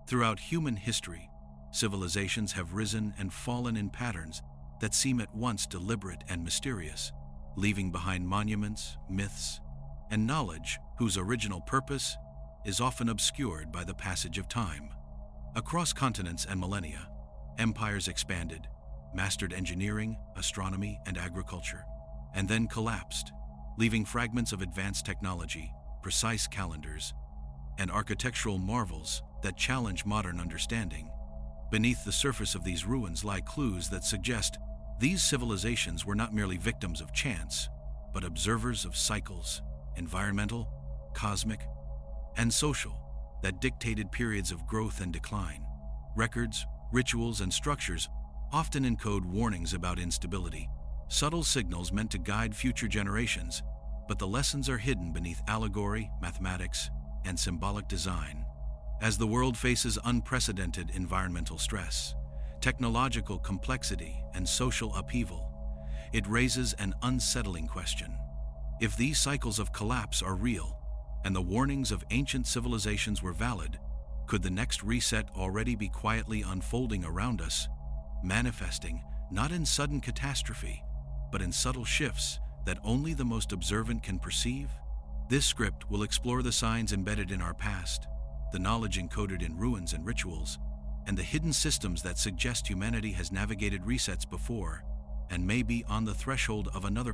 Throughout human history, civilizations have risen and fallen in patterns that seem at once deliberate and mysterious, leaving behind monuments, myths, and knowledge whose original purpose is often obscured by the passage of time. Across continents and millennia, empires expanded, mastered engineering, astronomy, and agriculture, and then collapsed, leaving fragments of advanced technology, precise calendars, and architectural marvels that challenge modern understanding. Beneath the surface of these ruins lie clues that suggest these civilizations were not merely victims of chance, but observers of cycles, environmental, cosmic, and social, that dictated periods of growth and decline. Records, rituals, and structures often encode warnings about instability, subtle signals meant to guide future generations, but the lessons are hidden beneath allegory, mathematics, and symbolic design. As the world faces unprecedented environmental stress, technological complexity, and social upheaval, it raises an unsettling question. If these cycles of collapse are real, and the warnings of ancient civilizations were valid, could the next reset already be quietly unfolding around us, manifesting not in sudden catastrophe, but in subtle shifts that only the most observant can perceive? This script will explore the signs embedded in our past, the knowledge encoded in ruins and rituals, and the hidden systems that suggest humanity has navigated resets before and may be on the threshold of another.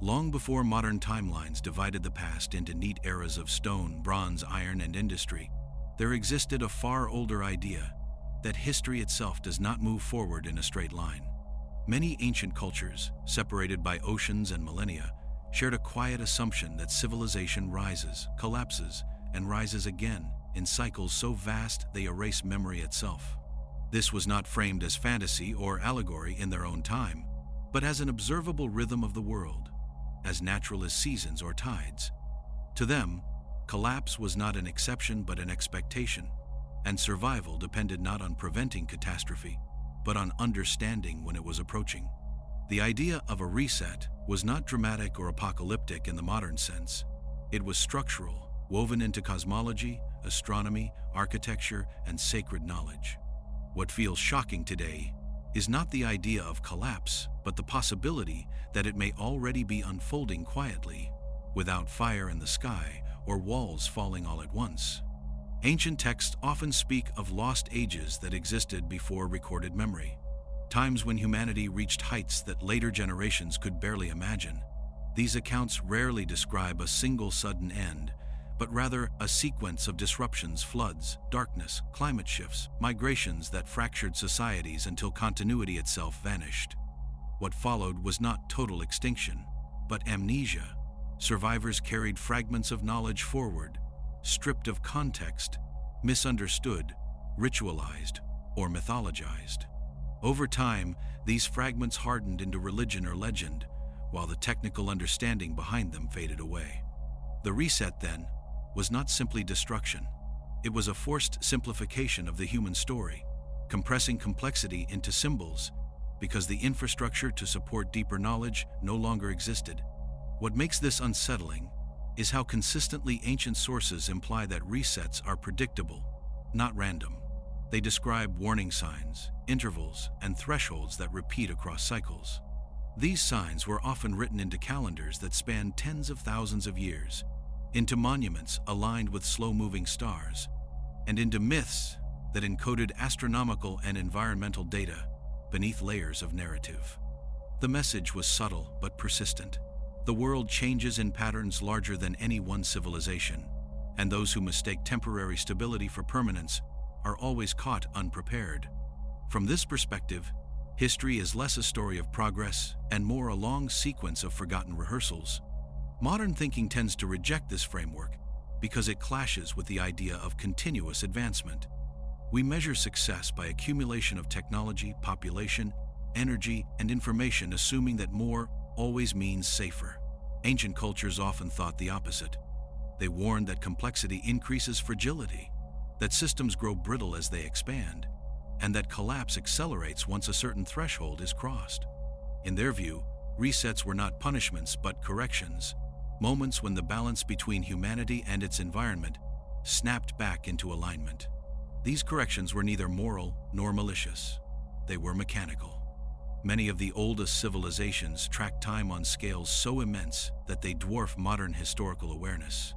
Long before modern timelines divided the past into neat eras of stone, bronze, iron, and industry, there existed a far older idea that history itself does not move forward in a straight line. Many ancient cultures, separated by oceans and millennia, shared a quiet assumption that civilization rises, collapses, and rises again in cycles so vast they erase memory itself. This was not framed as fantasy or allegory in their own time, but as an observable rhythm of the world, as natural as seasons or tides. To them, collapse was not an exception but an expectation, and survival depended not on preventing catastrophe, but on understanding when it was approaching. The idea of a reset was not dramatic or apocalyptic in the modern sense. It was structural, woven into cosmology, astronomy, architecture, and sacred knowledge. What feels shocking today is not the idea of collapse, but the possibility that it may already be unfolding quietly, without fire in the sky or walls falling all at once. Ancient texts often speak of lost ages that existed before recorded memory, times when humanity reached heights that later generations could barely imagine. These accounts rarely describe a single sudden end, but rather a sequence of disruptions, floods, darkness, climate shifts, migrations that fractured societies until continuity itself vanished. What followed was not total extinction, but amnesia. Survivors carried fragments of knowledge forward, stripped of context, misunderstood, ritualized, or mythologized. Over time, these fragments hardened into religion or legend, while the technical understanding behind them faded away. The reset, then, was not simply destruction. It was a forced simplification of the human story, compressing complexity into symbols, because the infrastructure to support deeper knowledge no longer existed. What makes this unsettling is how consistently ancient sources imply that resets are predictable, not random. They describe warning signs, intervals, and thresholds that repeat across cycles. These signs were often written into calendars that spanned tens of thousands of years, into monuments aligned with slow-moving stars, and into myths that encoded astronomical and environmental data beneath layers of narrative. The message was subtle but persistent. The world changes in patterns larger than any one civilization, and those who mistake temporary stability for permanence are always caught unprepared. From this perspective, history is less a story of progress and more a long sequence of forgotten rehearsals. Modern thinking tends to reject this framework because it clashes with the idea of continuous advancement. We measure success by accumulation of technology, population, energy, and information, assuming that more always means safer. Ancient cultures often thought the opposite. They warned that complexity increases fragility, that systems grow brittle as they expand, and that collapse accelerates once a certain threshold is crossed. In their view, Resets were not punishments but corrections, moments when the balance between humanity and its environment snapped back into alignment. These corrections were neither moral nor malicious. They were mechanical. Many of the oldest civilizations tracked time on scales so immense that they dwarf modern historical awareness.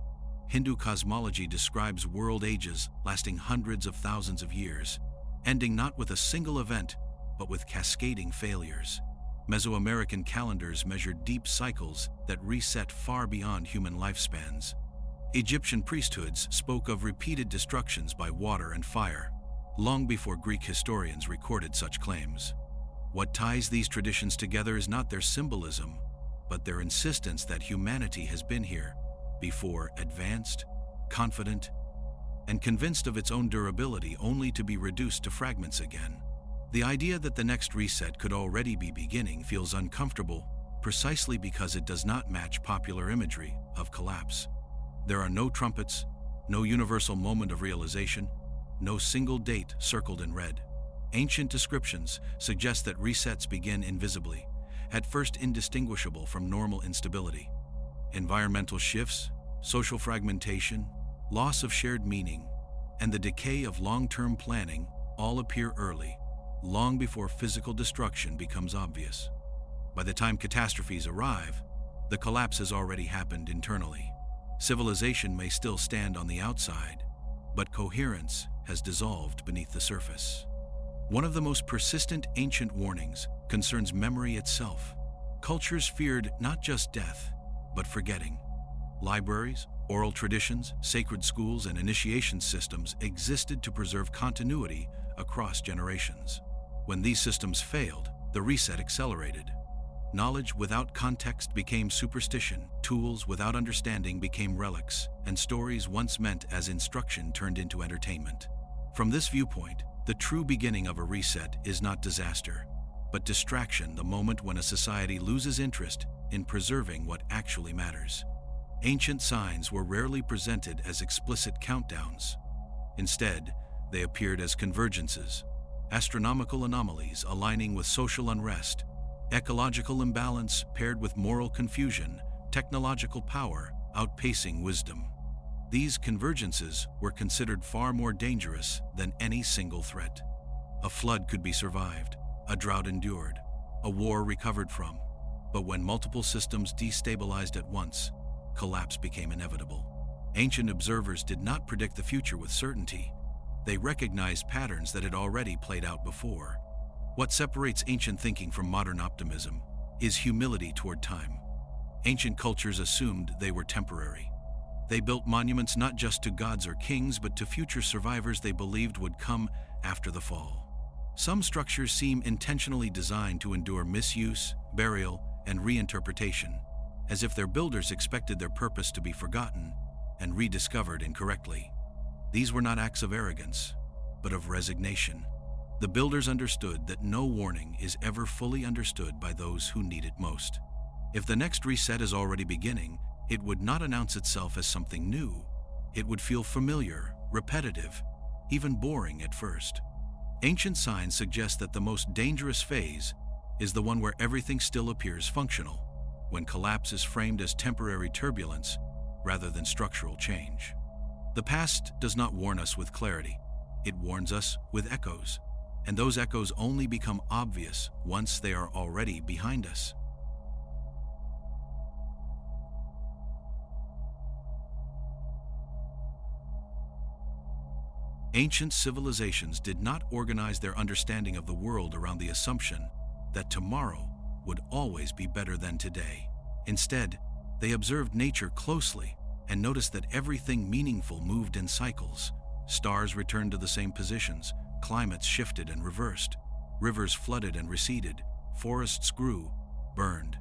Hindu cosmology describes world ages lasting hundreds of thousands of years, ending not with a single event, but with cascading failures. Mesoamerican calendars measured deep cycles that reset far beyond human lifespans. Egyptian priesthoods spoke of repeated destructions by water and fire, long before Greek historians recorded such claims. What ties these traditions together is not their symbolism, but their insistence that humanity has been here before, advanced, confident, and convinced of its own durability, only to be reduced to fragments again. The idea that the next reset could already be beginning feels uncomfortable, precisely because it does not match popular imagery of collapse. There are no trumpets, no universal moment of realization, no single date circled in red. Ancient descriptions suggest that resets begin invisibly, at first indistinguishable from normal instability. Environmental shifts, social fragmentation, loss of shared meaning, and the decay of long-term planning all appear early, long before physical destruction becomes obvious. By the time catastrophes arrive, the collapse has already happened internally. Civilization may still stand on the outside, but coherence has dissolved beneath the surface. One of the most persistent ancient warnings concerns memory itself. Cultures feared not just death, but forgetting. Libraries, oral traditions, sacred schools, and initiation systems existed to preserve continuity across generations. When these systems failed, the reset accelerated. Knowledge without context became superstition, tools without understanding became relics, and stories once meant as instruction turned into entertainment. From this viewpoint, the true beginning of a reset is not disaster, but distraction, the moment when a society loses interest in preserving what actually matters. Ancient signs were rarely presented as explicit countdowns. Instead, they appeared as convergences, astronomical anomalies aligning with social unrest, ecological imbalance paired with moral confusion, technological power outpacing wisdom. These convergences were considered far more dangerous than any single threat. A flood could be survived, a drought endured, a war recovered from. But when multiple systems destabilized at once, collapse became inevitable. Ancient observers did not predict the future with certainty. They recognized patterns that had already played out before. What separates ancient thinking from modern optimism is humility toward time. Ancient cultures assumed they were temporary. They built monuments not just to gods or kings, but to future survivors they believed would come after the fall. Some structures seem intentionally designed to endure misuse, burial, and reinterpretation, as if their builders expected their purpose to be forgotten and rediscovered incorrectly. These were not acts of arrogance, but of resignation. The builders understood that no warning is ever fully understood by those who need it most. If the next reset is already beginning, it would not announce itself as something new. It would feel familiar, repetitive, even boring at first. Ancient signs suggest that the most dangerous phase is the one where everything still appears functional, when collapse is framed as temporary turbulence rather than structural change. The past does not warn us with clarity. It warns us with echoes, and those echoes only become obvious once they are already behind us. Ancient civilizations did not organize their understanding of the world around the assumption that tomorrow would always be better than today. Instead, they observed nature closely and noticed that everything meaningful moved in cycles. Stars returned to the same positions, climates shifted and reversed, rivers flooded and receded, forests grew, burned,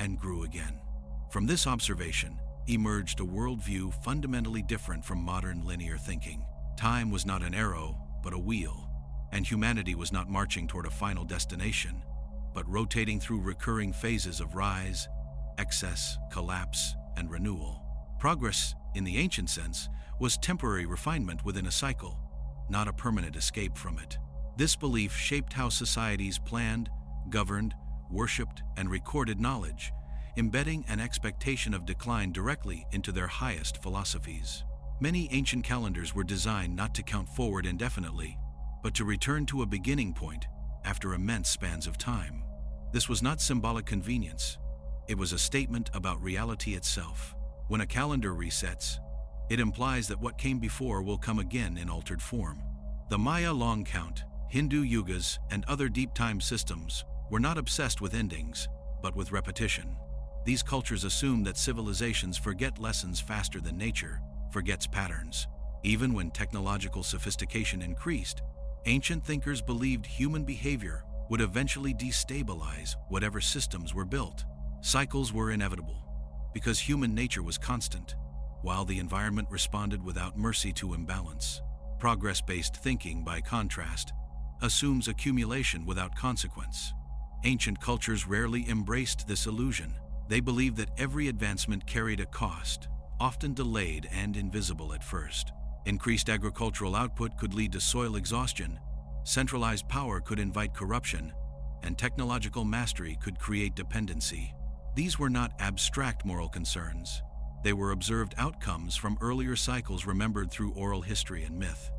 and grew again. From this observation emerged a worldview fundamentally different from modern linear thinking. Time was not an arrow, but a wheel, and humanity was not marching toward a final destination, but rotating through recurring phases of rise, excess, collapse, and renewal. Progress, in the ancient sense, was temporary refinement within a cycle, not a permanent escape from it. This belief shaped how societies planned, governed, worshipped, and recorded knowledge, embedding an expectation of decline directly into their highest philosophies. Many ancient calendars were designed not to count forward indefinitely, but to return to a beginning point after immense spans of time. This was not symbolic convenience. It was a statement about reality itself. When a calendar resets, it implies that what came before will come again in altered form. The Maya long count, Hindu yugas, and other deep time systems were not obsessed with endings, but with repetition. These cultures assume that civilizations forget lessons faster than nature forgets patterns. Even when technological sophistication increased, ancient thinkers believed human behavior would eventually destabilize whatever systems were built. Cycles were inevitable, because human nature was constant, while the environment responded without mercy to imbalance. Progress-based thinking, by contrast, assumes accumulation without consequence. Ancient cultures rarely embraced this illusion. They believed that every advancement carried a cost, often delayed and invisible at first. Increased agricultural output could lead to soil exhaustion, centralized power could invite corruption, and technological mastery could create dependency. These were not abstract moral concerns. They were observed outcomes from earlier cycles remembered through oral history and myth.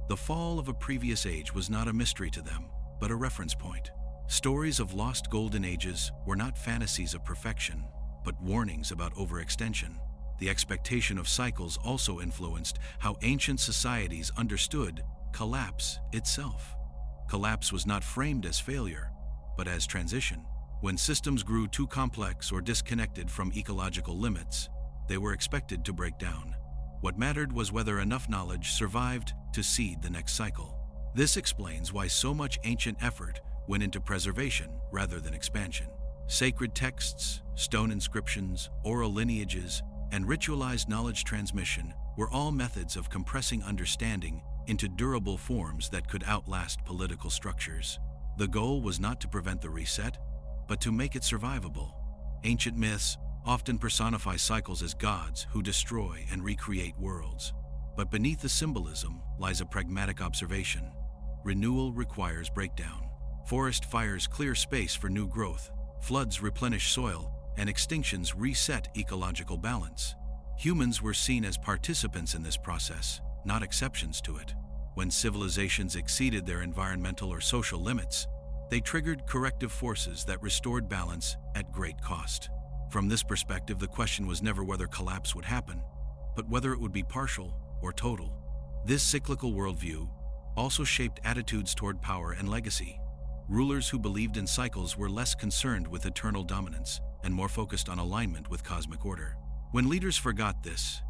The fall of a previous age was not a mystery to them, but a reference point. Stories of lost golden ages were not fantasies of perfection, but warnings about overextension. The expectation of cycles also influenced how ancient societies understood collapse itself. Collapse was not framed as failure, but as transition. When systems grew too complex or disconnected from ecological limits, they were expected to break down. What mattered was whether enough knowledge survived to seed the next cycle. This explains why so much ancient effort went into preservation rather than expansion. Sacred texts, stone inscriptions, oral lineages, and ritualized knowledge transmission were all methods of compressing understanding into durable forms that could outlast political structures. The goal was not to prevent the reset, but to make it survivable. Ancient myths often personify cycles as gods who destroy and recreate worlds. But beneath the symbolism lies a pragmatic observation. Renewal requires breakdown. Forest fires clear space for new growth, floods replenish soil, and extinctions reset ecological balance. Humans were seen as participants in this process, not exceptions to it. When civilizations exceeded their environmental or social limits, they triggered corrective forces that restored balance at great cost. From this perspective, the question was never whether collapse would happen, but whether it would be partial or total. This cyclical worldview also shaped attitudes toward power and legacy. Rulers who believed in cycles were less concerned with eternal dominance and more focused on alignment with cosmic order. When leaders forgot this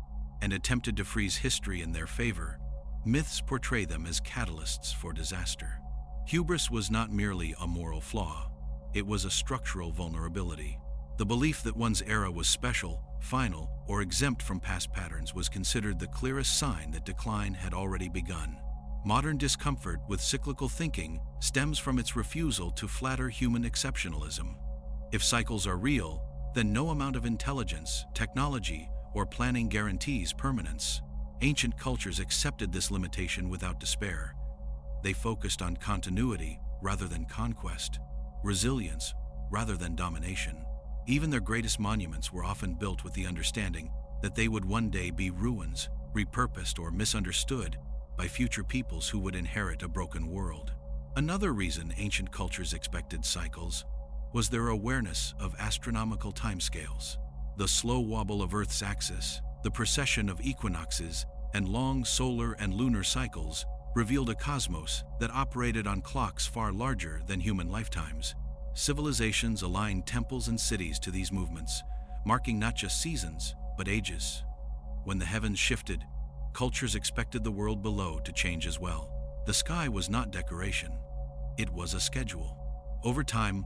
and attempted to freeze history in their favor, myths portray them as catalysts for disaster. Hubris was not merely a moral flaw, it was a structural vulnerability. The belief that one's era was special, final, or exempt from past patterns was considered the clearest sign that decline had already begun. Modern discomfort with cyclical thinking stems from its refusal to flatter human exceptionalism. If cycles are real, then no amount of intelligence, technology, or planning guarantees permanence. Ancient cultures accepted this limitation without despair. They focused on continuity rather than conquest, resilience rather than domination. Even their greatest monuments were often built with the understanding that they would one day be ruins, repurposed or misunderstood by future peoples who would inherit a broken world. Another reason ancient cultures expected cycles was their awareness of astronomical timescales. The slow wobble of Earth's axis, the precession of equinoxes, and long solar and lunar cycles revealed a cosmos that operated on clocks far larger than human lifetimes. Civilizations aligned temples and cities to these movements, marking not just seasons, but ages. When the heavens shifted, cultures expected the world below to change as well. The sky was not decoration, it was a schedule. Over time,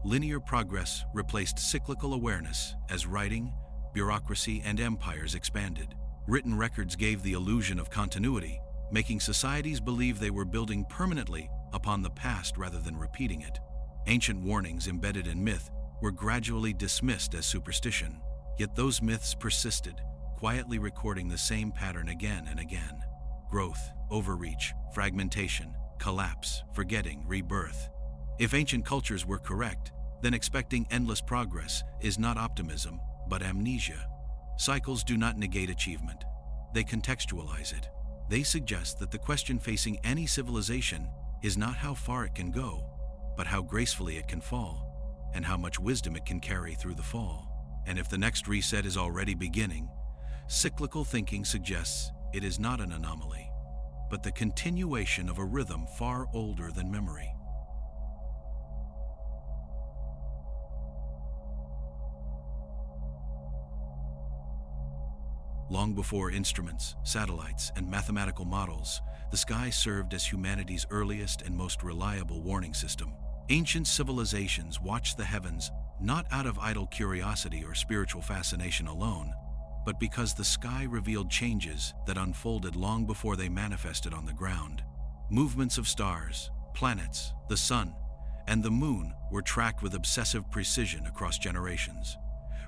linear progress replaced cyclical awareness as writing, bureaucracy, and empires expanded. Written records gave the illusion of continuity, making societies believe they were building permanently upon the past rather than repeating it. Ancient warnings embedded in myth were gradually dismissed as superstition, yet those myths persisted, quietly recording the same pattern again and again. Growth, overreach, fragmentation, collapse, forgetting, rebirth. If ancient cultures were correct, then expecting endless progress is not optimism, but amnesia. Cycles do not negate achievement. They contextualize it. They suggest that the question facing any civilization is not how far it can go, but how gracefully it can fall, and how much wisdom it can carry through the fall. And if the next reset is already beginning, cyclical thinking suggests it is not an anomaly, but the continuation of a rhythm far older than memory. Long before instruments, satellites, and mathematical models, the sky served as humanity's earliest and most reliable warning system. Ancient civilizations watched the heavens not out of idle curiosity or spiritual fascination alone, but because the sky revealed changes that unfolded long before they manifested on the ground. Movements of stars, planets, the sun, and the moon were tracked with obsessive precision across generations,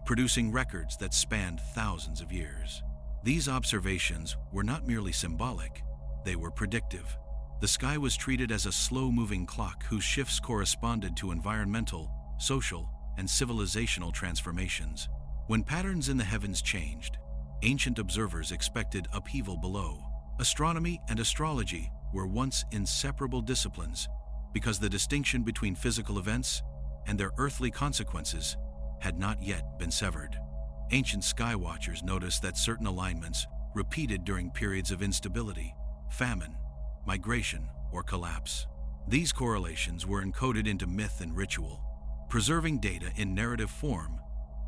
producing records that spanned thousands of years. These observations were not merely symbolic, they were predictive. The sky was treated as a slow-moving clock whose shifts corresponded to environmental, social, and civilizational transformations. When patterns in the heavens changed, ancient observers expected upheaval below. Astronomy and astrology were once inseparable disciplines because the distinction between physical events and their earthly consequences had not yet been severed. Ancient skywatchers noticed that certain alignments repeated during periods of instability, famine, migration, or collapse. These correlations were encoded into myth and ritual, preserving data in narrative form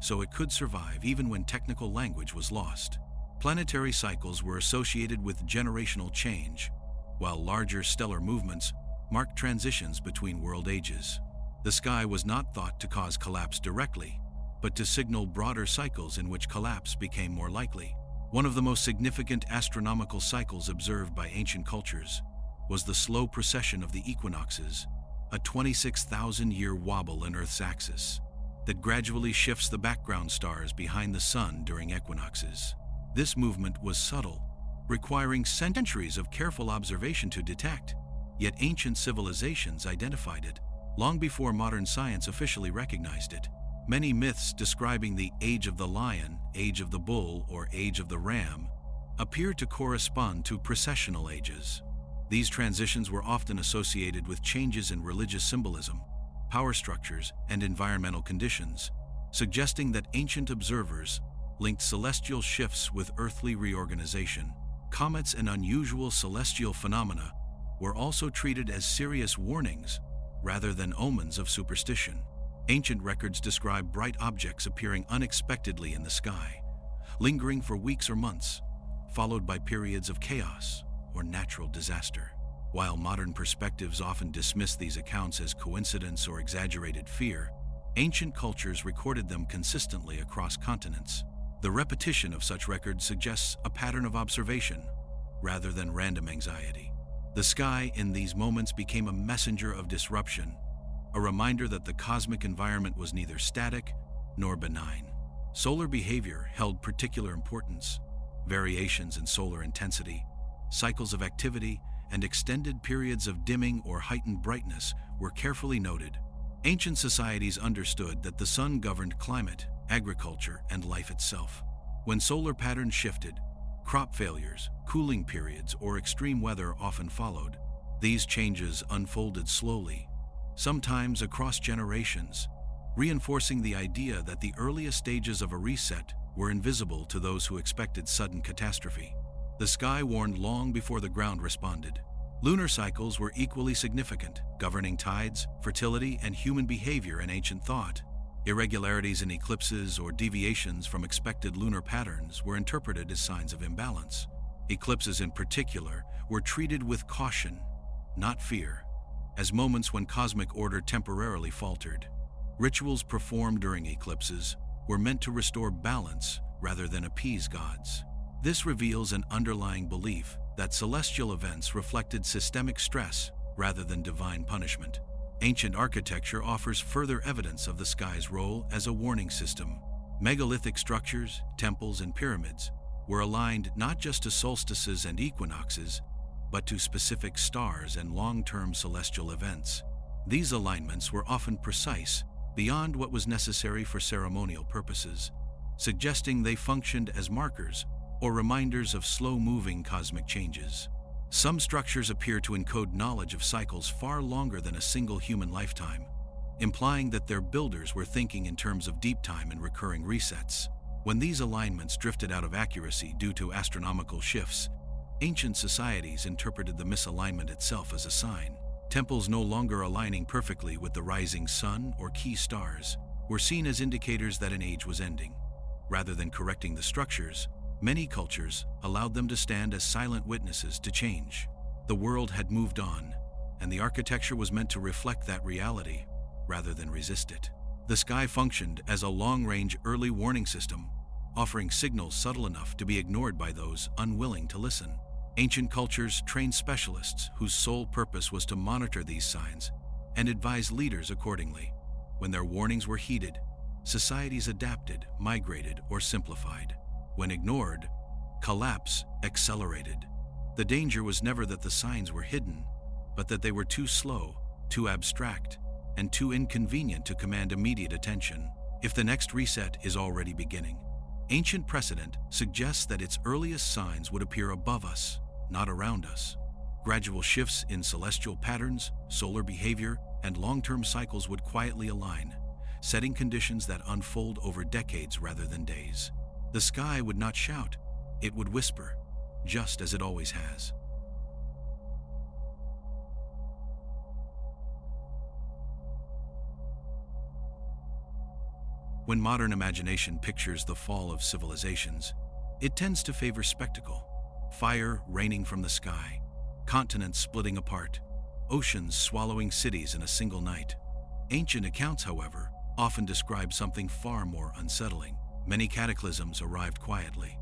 so it could survive even when technical language was lost. Planetary cycles were associated with generational change, while larger stellar movements marked transitions between world ages. The sky was not thought to cause collapse directly, but to signal broader cycles in which collapse became more likely. One of the most significant astronomical cycles observed by ancient cultures was the slow precession of the equinoxes, a 26,000-year wobble in Earth's axis that gradually shifts the background stars behind the sun during equinoxes. This movement was subtle, requiring centuries of careful observation to detect, yet ancient civilizations identified it long before modern science officially recognized it. Many myths describing the age of the lion, age of the bull, or age of the ram appear to correspond to precessional ages. These transitions were often associated with changes in religious symbolism, power structures, and environmental conditions, suggesting that ancient observers linked celestial shifts with earthly reorganization. Comets and unusual celestial phenomena were also treated as serious warnings rather than omens of superstition. Ancient records describe bright objects appearing unexpectedly in the sky, lingering for weeks or months, followed by periods of chaos or natural disaster. While modern perspectives often dismiss these accounts as coincidence or exaggerated fear, ancient cultures recorded them consistently across continents. The repetition of such records suggests a pattern of observation rather than random anxiety. The sky in these moments became a messenger of disruption, a reminder that the cosmic environment was neither static nor benign. Solar behavior held particular importance. Variations in solar intensity, cycles of activity, and extended periods of dimming or heightened brightness were carefully noted. Ancient societies understood that the sun governed climate, agriculture, and life itself. When solar patterns shifted, crop failures, cooling periods, or extreme weather often followed. These changes unfolded slowly, sometimes across generations, reinforcing the idea that the earliest stages of a reset were invisible to those who expected sudden catastrophe. The sky warned long before the ground responded. Lunar cycles were equally significant, governing tides, fertility, and human behavior in ancient thought. Irregularities in eclipses or deviations from expected lunar patterns were interpreted as signs of imbalance. Eclipses in particular were treated with caution, not fear, as moments when cosmic order temporarily faltered. Rituals performed during eclipses were meant to restore balance rather than appease gods. This reveals an underlying belief that celestial events reflected systemic stress rather than divine punishment. Ancient architecture offers further evidence of the sky's role as a warning system. Megalithic structures, temples, and pyramids were aligned not just to solstices and equinoxes, but to specific stars and long-term celestial events. These alignments were often precise, beyond what was necessary for ceremonial purposes, suggesting they functioned as markers or reminders of slow-moving cosmic changes. Some structures appear to encode knowledge of cycles far longer than a single human lifetime, implying that their builders were thinking in terms of deep time and recurring resets. When these alignments drifted out of accuracy due to astronomical shifts, ancient societies interpreted the misalignment itself as a sign. Temples no longer aligning perfectly with the rising sun or key stars were seen as indicators that an age was ending. Rather than correcting the structures, many cultures allowed them to stand as silent witnesses to change. The world had moved on, and the architecture was meant to reflect that reality rather than resist it. The sky functioned as a long-range early warning system, offering signals subtle enough to be ignored by those unwilling to listen. Ancient cultures trained specialists whose sole purpose was to monitor these signs and advise leaders accordingly. When their warnings were heeded, societies adapted, migrated, or simplified. When ignored, collapse accelerated. The danger was never that the signs were hidden, but that they were too slow, too abstract, and too inconvenient to command immediate attention. If the next reset is already beginning, ancient precedent suggests that its earliest signs would appear above us, not around us. Gradual shifts in celestial patterns, solar behavior, and long-term cycles would quietly align, setting conditions that unfold over decades rather than days. The sky would not shout, it would whisper, just as it always has. When modern imagination pictures the fall of civilizations, it tends to favor spectacle. Fire raining from the sky, continents splitting apart, oceans swallowing cities in a single night. Ancient accounts, however, often describe something far more unsettling. Many cataclysms arrived quietly,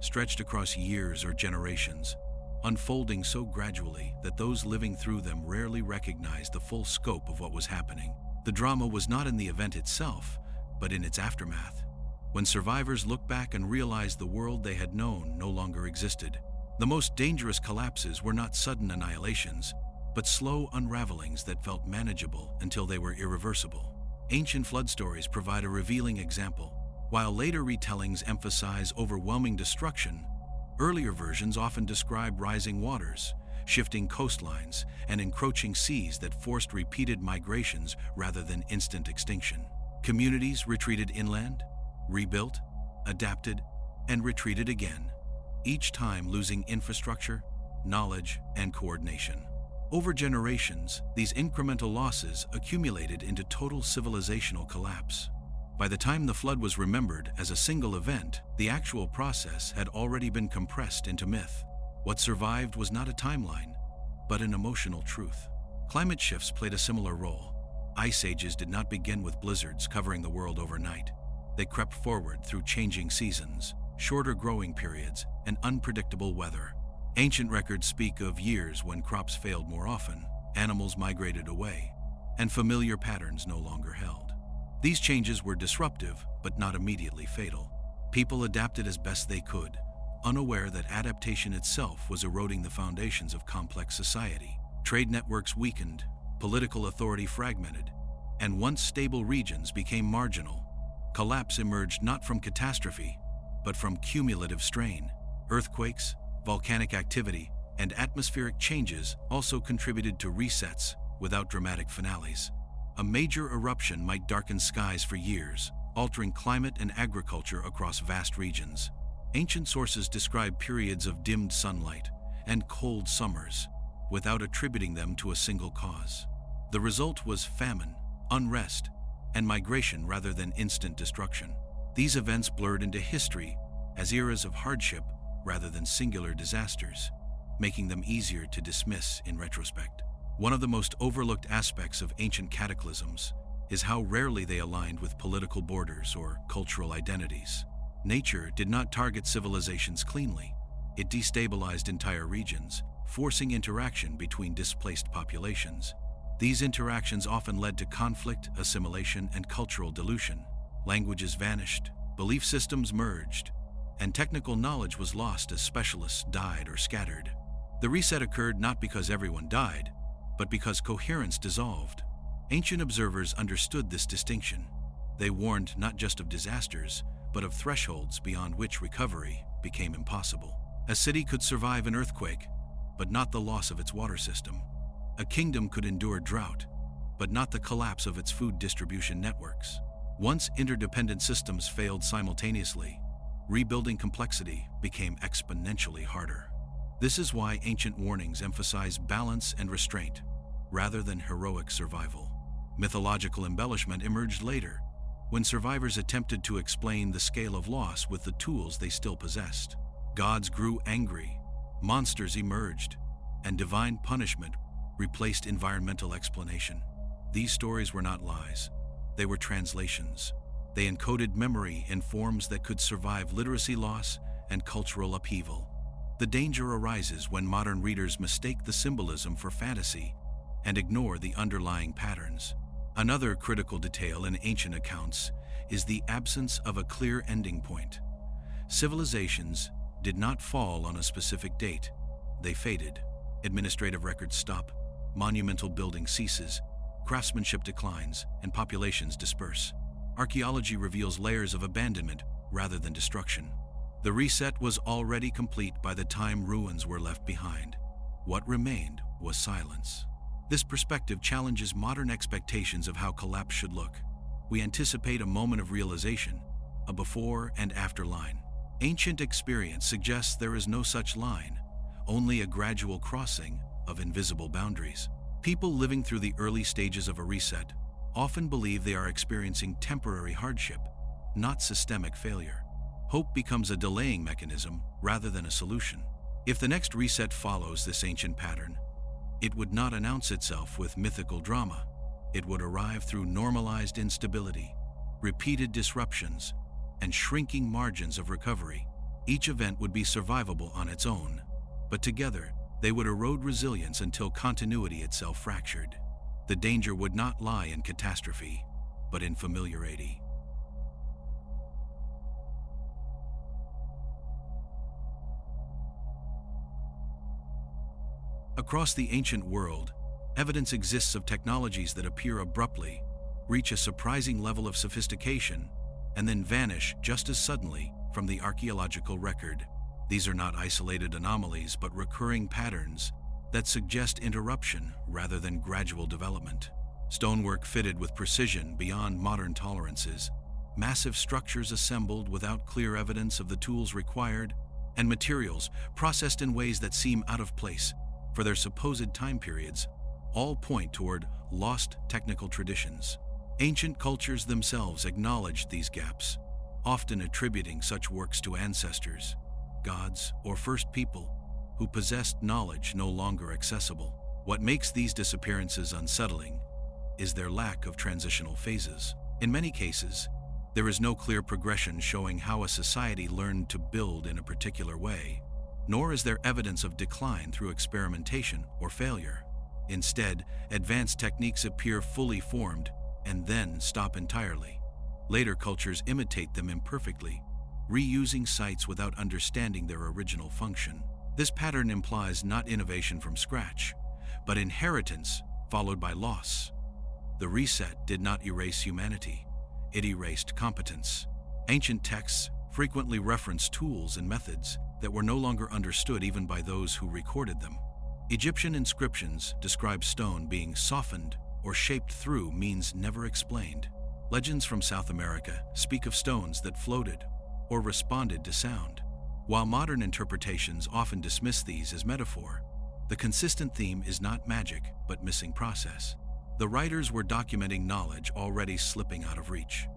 stretched across years or generations, unfolding so gradually that those living through them rarely recognized the full scope of what was happening. The drama was not in the event itself, but in its aftermath. When survivors looked back and realized the world they had known no longer existed, the most dangerous collapses were not sudden annihilations, but slow unravelings that felt manageable until they were irreversible. Ancient flood stories provide a revealing example. While later retellings emphasize overwhelming destruction, earlier versions often describe rising waters, shifting coastlines, and encroaching seas that forced repeated migrations rather than instant extinction. Communities retreated inland, rebuilt, adapted, and retreated again, each time losing infrastructure, knowledge, and coordination. Over generations, these incremental losses accumulated into total civilizational collapse. By the time the flood was remembered as a single event, the actual process had already been compressed into myth. What survived was not a timeline, but an emotional truth. Climate shifts played a similar role. Ice ages did not begin with blizzards covering the world overnight. They crept forward through changing seasons, shorter growing periods, and unpredictable weather. Ancient records speak of years when crops failed more often, animals migrated away, and familiar patterns no longer held. These changes were disruptive, but not immediately fatal. People adapted as best they could, unaware that adaptation itself was eroding the foundations of complex society. Trade networks weakened, political authority fragmented, and once stable regions became marginal. Collapse emerged not from catastrophe, but from cumulative strain. Earthquakes, volcanic activity, and atmospheric changes also contributed to resets without dramatic finales. A major eruption might darken skies for years, altering climate and agriculture across vast regions. Ancient sources describe periods of dimmed sunlight and cold summers, without attributing them to a single cause. The result was famine, unrest, and migration rather than instant destruction. These events blurred into history as eras of hardship rather than singular disasters, making them easier to dismiss in retrospect. One of the most overlooked aspects of ancient cataclysms is how rarely they aligned with political borders or cultural identities. Nature did not target civilizations cleanly. It destabilized entire regions, forcing interaction between displaced populations. These interactions often led to conflict, assimilation, and cultural dilution. Languages vanished, belief systems merged, and technical knowledge was lost as specialists died or scattered. The reset occurred not because everyone died, but because coherence dissolved. Ancient observers understood this distinction. They warned not just of disasters, but of thresholds beyond which recovery became impossible. A city could survive an earthquake, but not the loss of its water system. A kingdom could endure drought, but not the collapse of its food distribution networks. Once interdependent systems failed simultaneously, rebuilding complexity became exponentially harder. This is why ancient warnings emphasize balance and restraint, rather than heroic survival. Mythological embellishment emerged later, when survivors attempted to explain the scale of loss with the tools they still possessed. Gods grew angry, monsters emerged, and divine punishment replaced environmental explanation. These stories were not lies. They were translations. They encoded memory in forms that could survive literacy loss and cultural upheaval. The danger arises when modern readers mistake the symbolism for fantasy and ignore the underlying patterns. Another critical detail in ancient accounts is the absence of a clear ending point. Civilizations did not fall on a specific date. They faded. Administrative records stop, monumental building ceases, craftsmanship declines, and populations disperse. Archaeology reveals layers of abandonment rather than destruction. The reset was already complete by the time ruins were left behind. What remained was silence. This perspective challenges modern expectations of how collapse should look. We anticipate a moment of realization, a before and after line. Ancient experience suggests there is no such line, only a gradual crossing of invisible boundaries. People living through the early stages of a reset often believe they are experiencing temporary hardship, not systemic failure. Hope becomes a delaying mechanism rather than a solution. If the next reset follows this ancient pattern, it would not announce itself with mythical drama. It would arrive through normalized instability, repeated disruptions, and shrinking margins of recovery. Each event would be survivable on its own, but together they would erode resilience until continuity itself fractured. The danger would not lie in catastrophe, but in familiarity. Across the ancient world, evidence exists of technologies that appear abruptly, reach a surprising level of sophistication, and then vanish just as suddenly from the archaeological record. These are not isolated anomalies, but recurring patterns that suggest interruption rather than gradual development. Stonework fitted with precision beyond modern tolerances, massive structures assembled without clear evidence of the tools required, and materials processed in ways that seem out of place for their supposed time periods, all point toward lost technical traditions. Ancient cultures themselves acknowledged these gaps, often attributing such works to ancestors, gods, or first people who possessed knowledge no longer accessible. What makes these disappearances unsettling is their lack of transitional phases. In many cases, there is no clear progression showing how a society learned to build in a particular way, nor is there evidence of decline through experimentation or failure. Instead, advanced techniques appear fully formed and then stop entirely. Later cultures imitate them imperfectly, reusing sites without understanding their original function. This pattern implies not innovation from scratch, but inheritance followed by loss. The reset did not erase humanity, it erased competence. Ancient texts frequently reference tools and methods that were no longer understood even by those who recorded them. Egyptian inscriptions describe stone being softened or shaped through means never explained. Legends from South America speak of stones that floated or responded to sound. While modern interpretations often dismiss these as metaphor, the consistent theme is not magic, but missing process. The writers were documenting knowledge already slipping out of reach,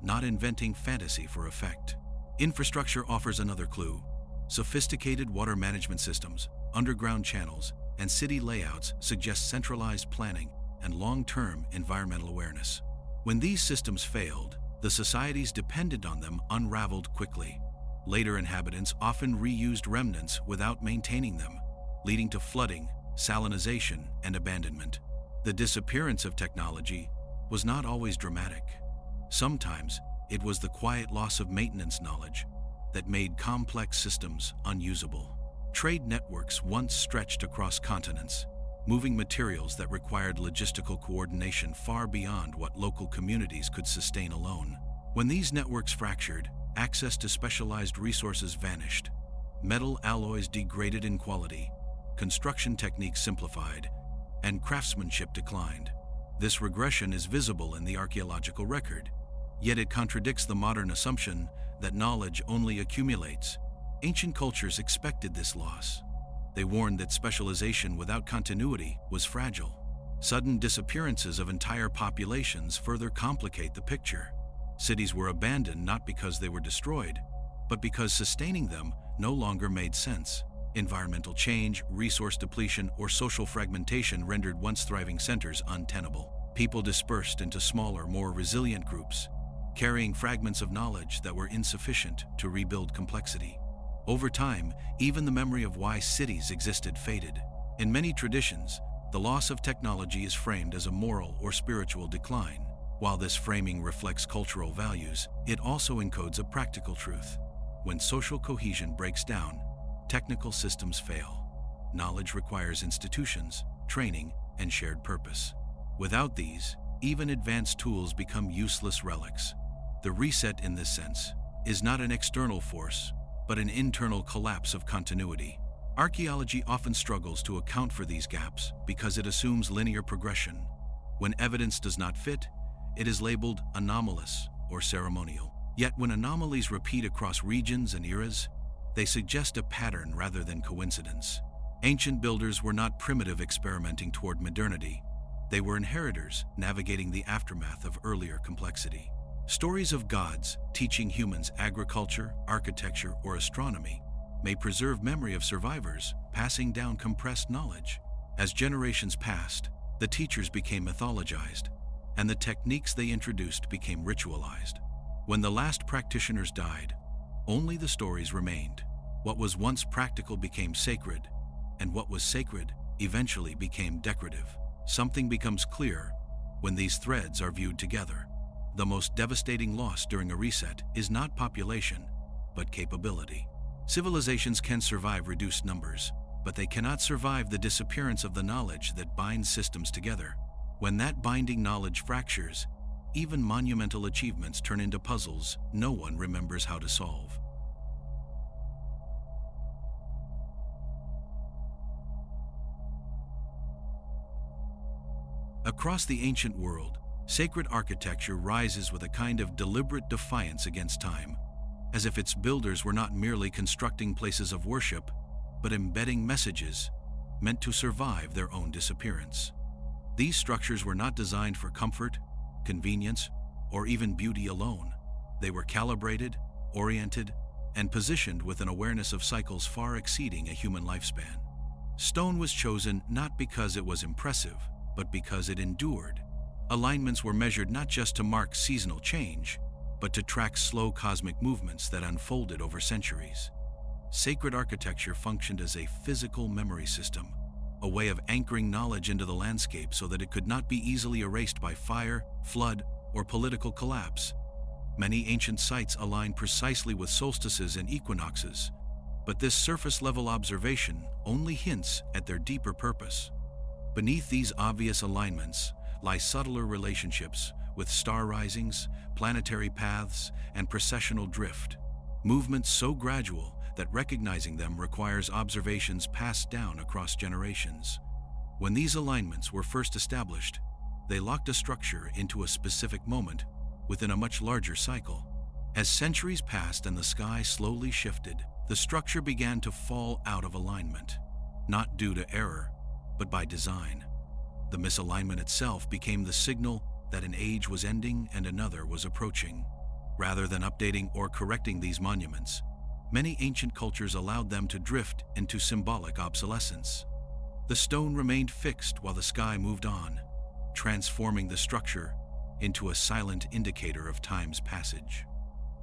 not inventing fantasy for effect. Infrastructure offers another clue. Sophisticated water management systems, underground channels, and city layouts suggest centralized planning and long-term environmental awareness. When these systems failed, the societies dependent on them unraveled quickly. Later inhabitants often reused remnants without maintaining them, leading to flooding, salinization, and abandonment. The disappearance of technology was not always dramatic. Sometimes it was the quiet loss of maintenance knowledge that made complex systems unusable. Trade networks once stretched across continents, moving materials that required logistical coordination far beyond what local communities could sustain alone. When these networks fractured, access to specialized resources vanished. Metal alloys degraded in quality, construction techniques simplified, and craftsmanship declined. This regression is visible in the archaeological record, yet it contradicts the modern assumption that knowledge only accumulates. Ancient cultures expected this loss. They warned that specialization without continuity was fragile. Sudden disappearances of entire populations further complicate the picture. Cities were abandoned not because they were destroyed, but because sustaining them no longer made sense. Environmental change, resource depletion, or social fragmentation rendered once thriving centers untenable. People dispersed into smaller, more resilient groups, carrying fragments of knowledge that were insufficient to rebuild complexity. Over time, even the memory of why cities existed faded. In many traditions, the loss of technology is framed as a moral or spiritual decline. While this framing reflects cultural values, it also encodes a practical truth. When social cohesion breaks down, technical systems fail. Knowledge requires institutions, training, and shared purpose. Without these, even advanced tools become useless relics. The reset in this sense is not an external force, but an internal collapse of continuity. Archaeology often struggles to account for these gaps because it assumes linear progression. When evidence does not fit, it is labeled anomalous or ceremonial. Yet when anomalies repeat across regions and eras, they suggest a pattern rather than coincidence. Ancient builders were not primitive experimenting toward modernity. They were inheritors navigating the aftermath of earlier complexity. Stories of gods teaching humans agriculture, architecture, or astronomy may preserve memory of survivors, passing down compressed knowledge. As generations passed, the teachers became mythologized, and the techniques they introduced became ritualized. When the last practitioners died, only the stories remained. What was once practical became sacred, and what was sacred eventually became decorative. Something becomes clear when these threads are viewed together. The most devastating loss during a reset is not population, but capability. Civilizations can survive reduced numbers, but they cannot survive the disappearance of the knowledge that binds systems together. When that binding knowledge fractures, even monumental achievements turn into puzzles no one remembers how to solve. Across the ancient world, sacred architecture rises with a kind of deliberate defiance against time, as if its builders were not merely constructing places of worship, but embedding messages meant to survive their own disappearance. These structures were not designed for comfort, convenience, or even beauty alone. They were calibrated, oriented, and positioned with an awareness of cycles far exceeding a human lifespan. Stone was chosen not because it was impressive, but because it endured. Alignments were measured not just to mark seasonal change, but to track slow cosmic movements that unfolded over centuries. Sacred architecture functioned as a physical memory system, a way of anchoring knowledge into the landscape so that it could not be easily erased by fire, flood, or political collapse. Many ancient sites align precisely with solstices and equinoxes, but this surface-level observation only hints at their deeper purpose. Beneath these obvious alignments lie subtler relationships with star risings, planetary paths, and precessional drift, movements so gradual that recognizing them requires observations passed down across generations. When these alignments were first established, they locked a structure into a specific moment within a much larger cycle. As centuries passed and the sky slowly shifted, the structure began to fall out of alignment, not due to error, but by design. The misalignment itself became the signal that an age was ending and another was approaching. Rather than updating or correcting these monuments, many ancient cultures allowed them to drift into symbolic obsolescence. The stone remained fixed while the sky moved on, transforming the structure into a silent indicator of time's passage.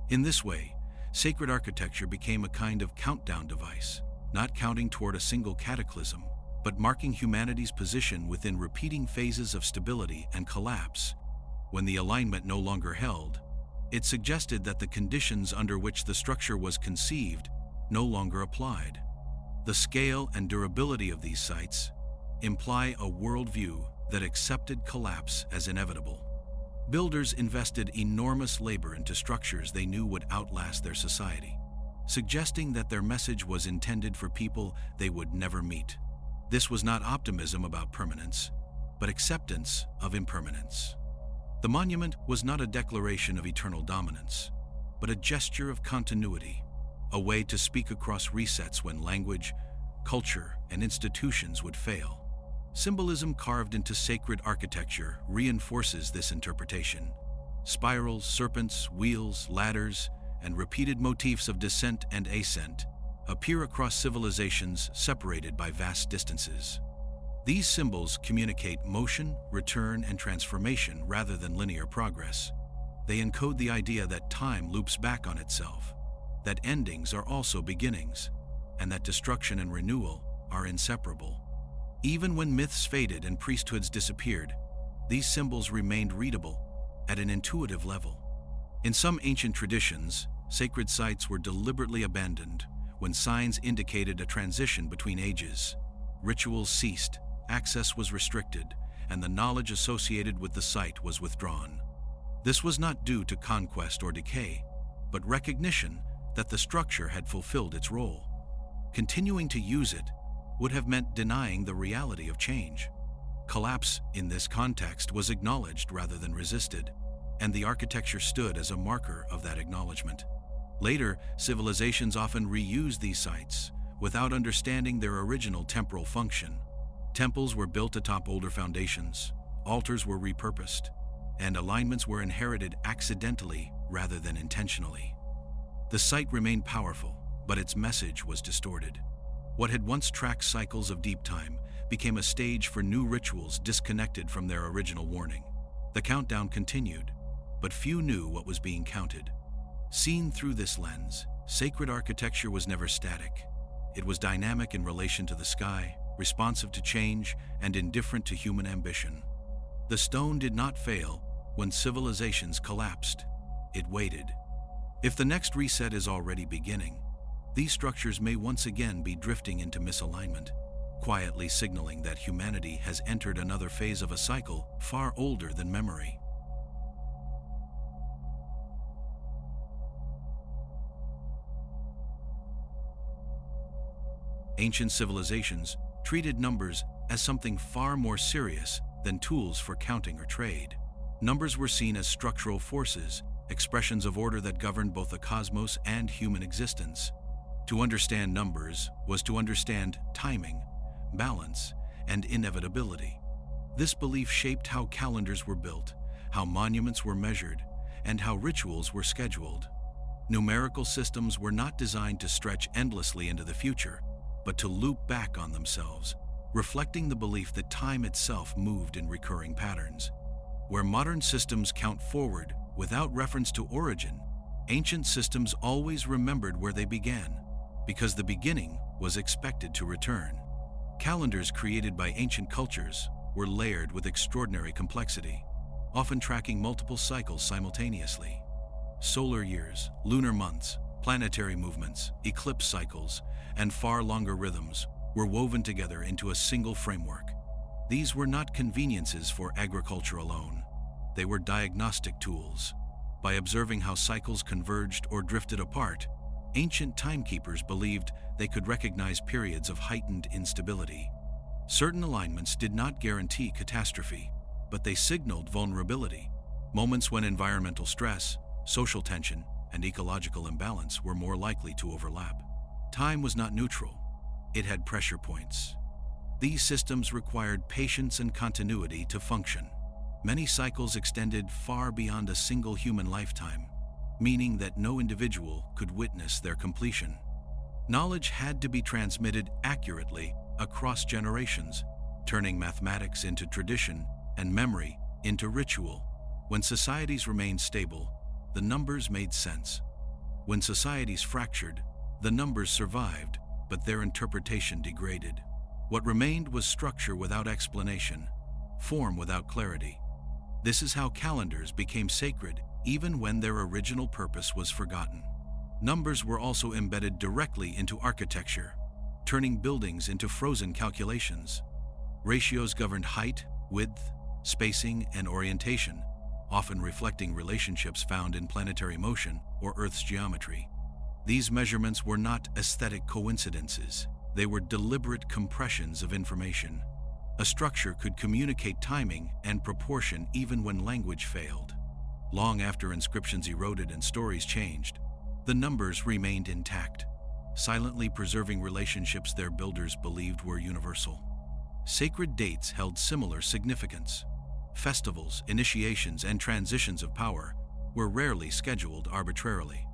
In this way, sacred architecture became a kind of countdown device, not counting toward a single cataclysm, but marking humanity's position within repeating phases of stability and collapse. When the alignment no longer held, it suggested that the conditions under which the structure was conceived no longer applied. The scale and durability of these sites imply a worldview that accepted collapse as inevitable. Builders invested enormous labor into structures they knew would outlast their society, suggesting that their message was intended for people they would never meet. This was not optimism about permanence, but acceptance of impermanence. The monument was not a declaration of eternal dominance, but a gesture of continuity, a way to speak across resets when language, culture, and institutions would fail. Symbolism carved into sacred architecture reinforces this interpretation. Spirals, serpents, wheels, ladders, and repeated motifs of descent and ascent appear across civilizations separated by vast distances. These symbols communicate motion, return, and transformation rather than linear progress. They encode the idea that time loops back on itself, that endings are also beginnings, and that destruction and renewal are inseparable. Even when myths faded and priesthoods disappeared, these symbols remained readable at an intuitive level. In some ancient traditions, sacred sites were deliberately abandoned when signs indicated a transition between ages. Rituals ceased, access was restricted, and the knowledge associated with the site was withdrawn. This was not due to conquest or decay, but recognition that the structure had fulfilled its role. Continuing to use it would have meant denying the reality of change. Collapse in this context was acknowledged rather than resisted, and the architecture stood as a marker of that acknowledgement. Later, civilizations often reused these sites without understanding their original temporal function. Temples were built atop older foundations, altars were repurposed, and alignments were inherited accidentally rather than intentionally. The site remained powerful, but its message was distorted. What had once tracked cycles of deep time became a stage for new rituals disconnected from their original warning. The countdown continued, but few knew what was being counted. Seen through this lens, sacred architecture was never static. It was dynamic in relation to the sky, responsive to change, and indifferent to human ambition. The stone did not fail when civilizations collapsed. It waited. If the next reset is already beginning, these structures may once again be drifting into misalignment, quietly signaling that humanity has entered another phase of a cycle far older than memory. Ancient civilizations treated numbers as something far more serious than tools for counting or trade. Numbers were seen as structural forces, expressions of order that governed both the cosmos and human existence. To understand numbers was to understand timing, balance, and inevitability. This belief shaped how calendars were built, how monuments were measured, and how rituals were scheduled. Numerical systems were not designed to stretch endlessly into the future, but to loop back on themselves, reflecting the belief that time itself moved in recurring patterns. Where modern systems count forward without reference to origin, ancient systems always remembered where they began, because the beginning was expected to return. Calendars created by ancient cultures were layered with extraordinary complexity, often tracking multiple cycles simultaneously. Solar years, lunar months, planetary movements, eclipse cycles, and far longer rhythms were woven together into a single framework. These were not conveniences for agriculture alone. They were diagnostic tools. By observing how cycles converged or drifted apart, ancient timekeepers believed they could recognize periods of heightened instability. Certain alignments did not guarantee catastrophe, but they signaled vulnerability, moments when environmental stress, social tension, and ecological imbalance were more likely to overlap. Time was not neutral. It had pressure points. These systems required patience and continuity to function. Many cycles extended far beyond a single human lifetime, meaning that no individual could witness their completion. Knowledge had to be transmitted accurately across generations, turning mathematics into tradition and memory into ritual. When societies remained stable, the numbers made sense. When societies fractured, the numbers survived, but their interpretation degraded. What remained was structure without explanation, form without clarity. This is how calendars became sacred even when their original purpose was forgotten. Numbers were also embedded directly into architecture, turning buildings into frozen calculations. Ratios governed height, width, spacing, and orientation, often reflecting relationships found in planetary motion or Earth's geometry. These measurements were not aesthetic coincidences. They were deliberate compressions of information. A structure could communicate timing and proportion even when language failed. Long after inscriptions eroded and stories changed, the numbers remained intact, silently preserving relationships their builders believed were universal. Sacred dates held similar significance. Festivals, initiations, and transitions of power were rarely scheduled arbitrarily.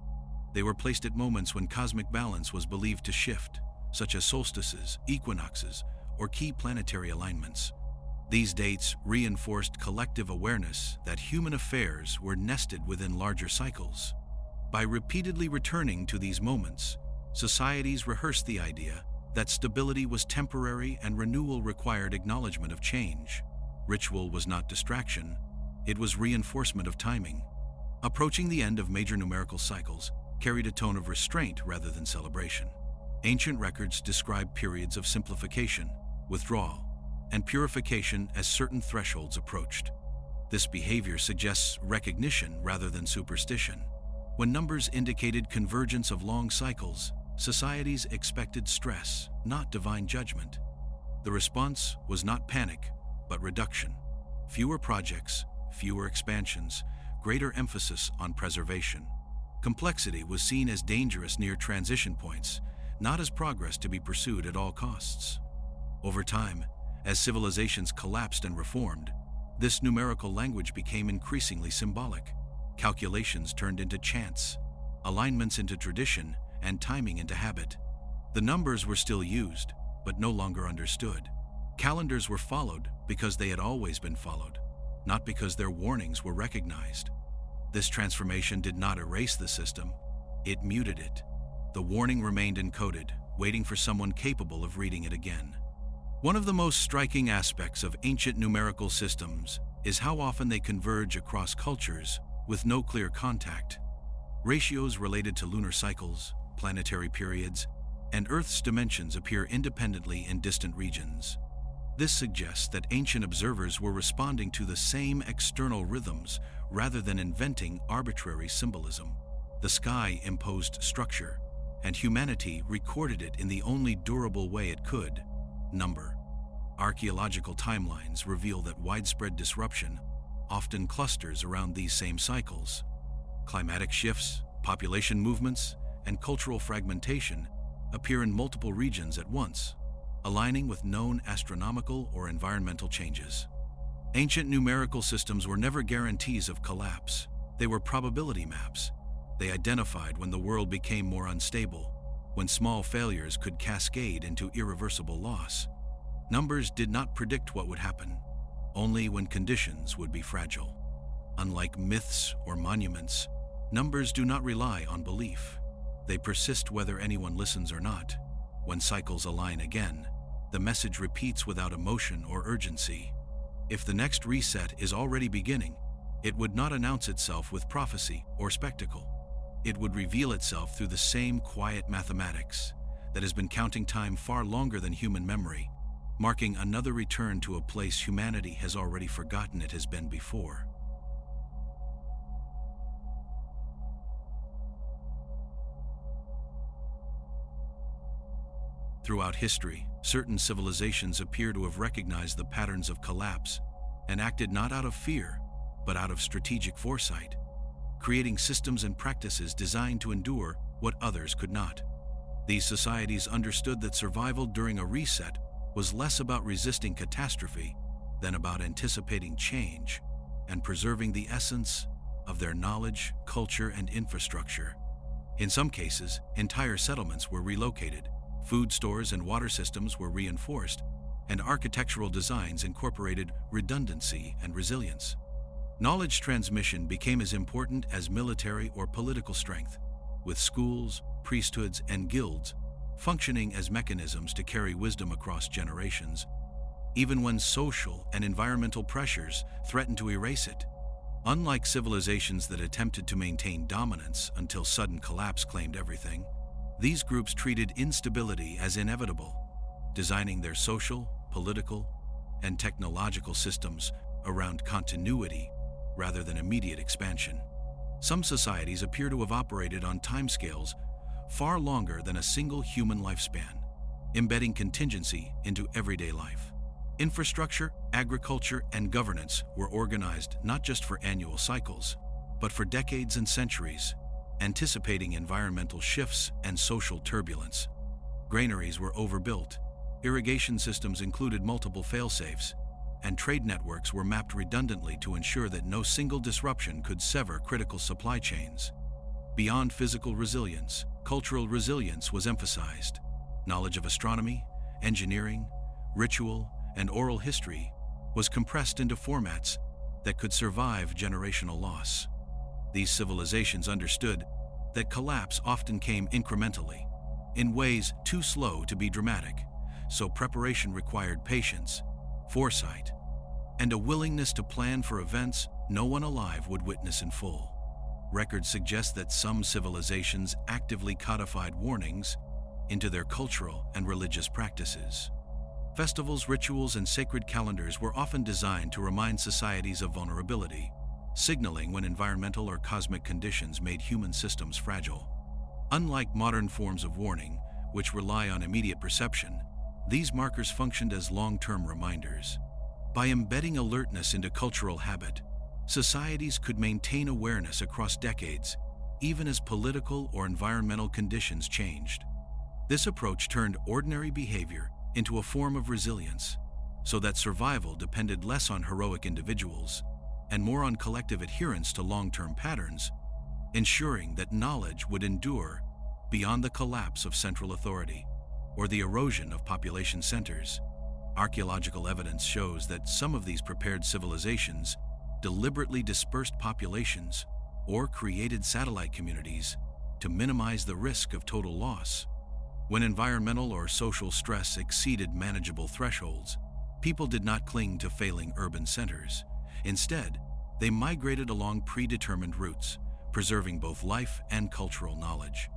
They were placed at moments when cosmic balance was believed to shift, such as solstices, equinoxes, or key planetary alignments. These dates reinforced collective awareness that human affairs were nested within larger cycles. By repeatedly returning to these moments, societies rehearsed the idea that stability was temporary and renewal required acknowledgement of change. Ritual was not distraction, it was reinforcement of timing. Approaching the end of major numerical cycles carried a tone of restraint rather than celebration. Ancient records describe periods of simplification, withdrawal, and purification as certain thresholds approached. This behavior suggests recognition rather than superstition. When numbers indicated convergence of long cycles, societies expected stress, not divine judgment. The response was not panic, but reduction. Fewer projects, fewer expansions, greater emphasis on preservation. Complexity was seen as dangerous near transition points, not as progress to be pursued at all costs. Over time, as civilizations collapsed and reformed, this numerical language became increasingly symbolic. Calculations turned into chants, alignments into tradition, and timing into habit. The numbers were still used, but no longer understood. Calendars were followed because they had always been followed, not because their warnings were recognized. This transformation did not erase the system, it muted it. The warning remained encoded, waiting for someone capable of reading it again. One of the most striking aspects of ancient numerical systems is how often they converge across cultures with no clear contact. Ratios related to lunar cycles, planetary periods, and Earth's dimensions appear independently in distant regions. This suggests that ancient observers were responding to the same external rhythms rather than inventing arbitrary symbolism. The sky imposed structure, and humanity recorded it in the only durable way it could: number. Archaeological timelines reveal that widespread disruption often clusters around these same cycles. Climatic shifts, population movements, and cultural fragmentation appear in multiple regions at once, aligning with known astronomical or environmental changes. Ancient numerical systems were never guarantees of collapse. They were probability maps. They identified when the world became more unstable, when small failures could cascade into irreversible loss. Numbers did not predict what would happen, only when conditions would be fragile. Unlike myths or monuments, numbers do not rely on belief. They persist whether anyone listens or not. When cycles align again, the message repeats without emotion or urgency. If the next reset is already beginning, it would not announce itself with prophecy or spectacle. It would reveal itself through the same quiet mathematics that has been counting time far longer than human memory, marking another return to a place humanity has already forgotten it has been before. Throughout history, certain civilizations appear to have recognized the patterns of collapse and acted not out of fear, but out of strategic foresight, creating systems and practices designed to endure what others could not. These societies understood that survival during a reset was less about resisting catastrophe than about anticipating change and preserving the essence of their knowledge, culture, and infrastructure. In some cases, entire settlements were relocated, food stores and water systems were reinforced, and architectural designs incorporated redundancy and resilience. Knowledge transmission became as important as military or political strength, with schools, priesthoods, and guilds functioning as mechanisms to carry wisdom across generations, even when social and environmental pressures threatened to erase it. Unlike civilizations that attempted to maintain dominance until sudden collapse claimed everything, these groups treated instability as inevitable, designing their social, political, and technological systems around continuity rather than immediate expansion. Some societies appear to have operated on timescales far longer than a single human lifespan, embedding contingency into everyday life. Infrastructure, agriculture, and governance were organized not just for annual cycles, but for decades and centuries, anticipating environmental shifts and social turbulence. Granaries were overbuilt, irrigation systems included multiple fail-safes, and trade networks were mapped redundantly to ensure that no single disruption could sever critical supply chains. Beyond physical resilience, cultural resilience was emphasized. Knowledge of astronomy, engineering, ritual, and oral history was compressed into formats that could survive generational loss. These civilizations understood that collapse often came incrementally, in ways too slow to be dramatic, so preparation required patience, foresight, and a willingness to plan for events no one alive would witness in full. Records suggest that some civilizations actively codified warnings into their cultural and religious practices. Festivals, rituals, and sacred calendars were often designed to remind societies of vulnerability, signaling when environmental or cosmic conditions made human systems fragile. Unlike modern forms of warning, which rely on immediate perception, these markers functioned as long-term reminders. By embedding alertness into cultural habit, societies could maintain awareness across decades, even as political or environmental conditions changed. This approach turned ordinary behavior into a form of resilience, so that survival depended less on heroic individuals and more on collective adherence to long-term patterns, ensuring that knowledge would endure beyond the collapse of central authority or the erosion of population centers. Archaeological evidence shows that some of these prepared civilizations deliberately dispersed populations or created satellite communities to minimize the risk of total loss. When environmental or social stress exceeded manageable thresholds, people did not cling to failing urban centers. Instead, they migrated along predetermined routes, preserving both life and cultural knowledge.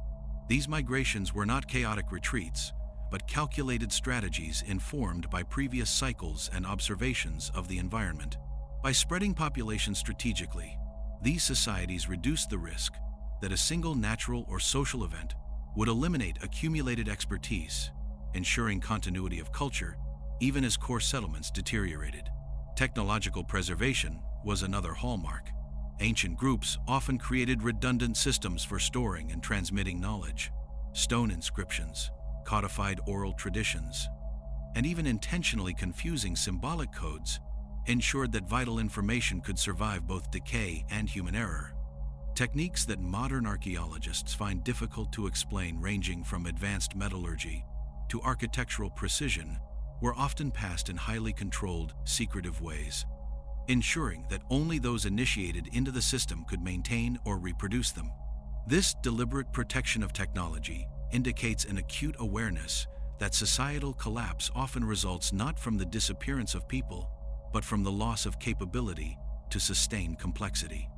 These migrations were not chaotic retreats, but calculated strategies informed by previous cycles and observations of the environment. By spreading populations strategically, these societies reduced the risk that a single natural or social event would eliminate accumulated expertise, ensuring continuity of culture even as core settlements deteriorated. Technological preservation was another hallmark. Ancient groups often created redundant systems for storing and transmitting knowledge. Stone inscriptions, codified oral traditions, and even intentionally confusing symbolic codes ensured that vital information could survive both decay and human error. Techniques that modern archaeologists find difficult to explain, ranging from advanced metallurgy to architectural precision, were often passed in highly controlled, secretive ways, ensuring that only those initiated into the system could maintain or reproduce them. This deliberate protection of technology indicates an acute awareness that societal collapse often results not from the disappearance of people, but from the loss of capability to sustain complexity.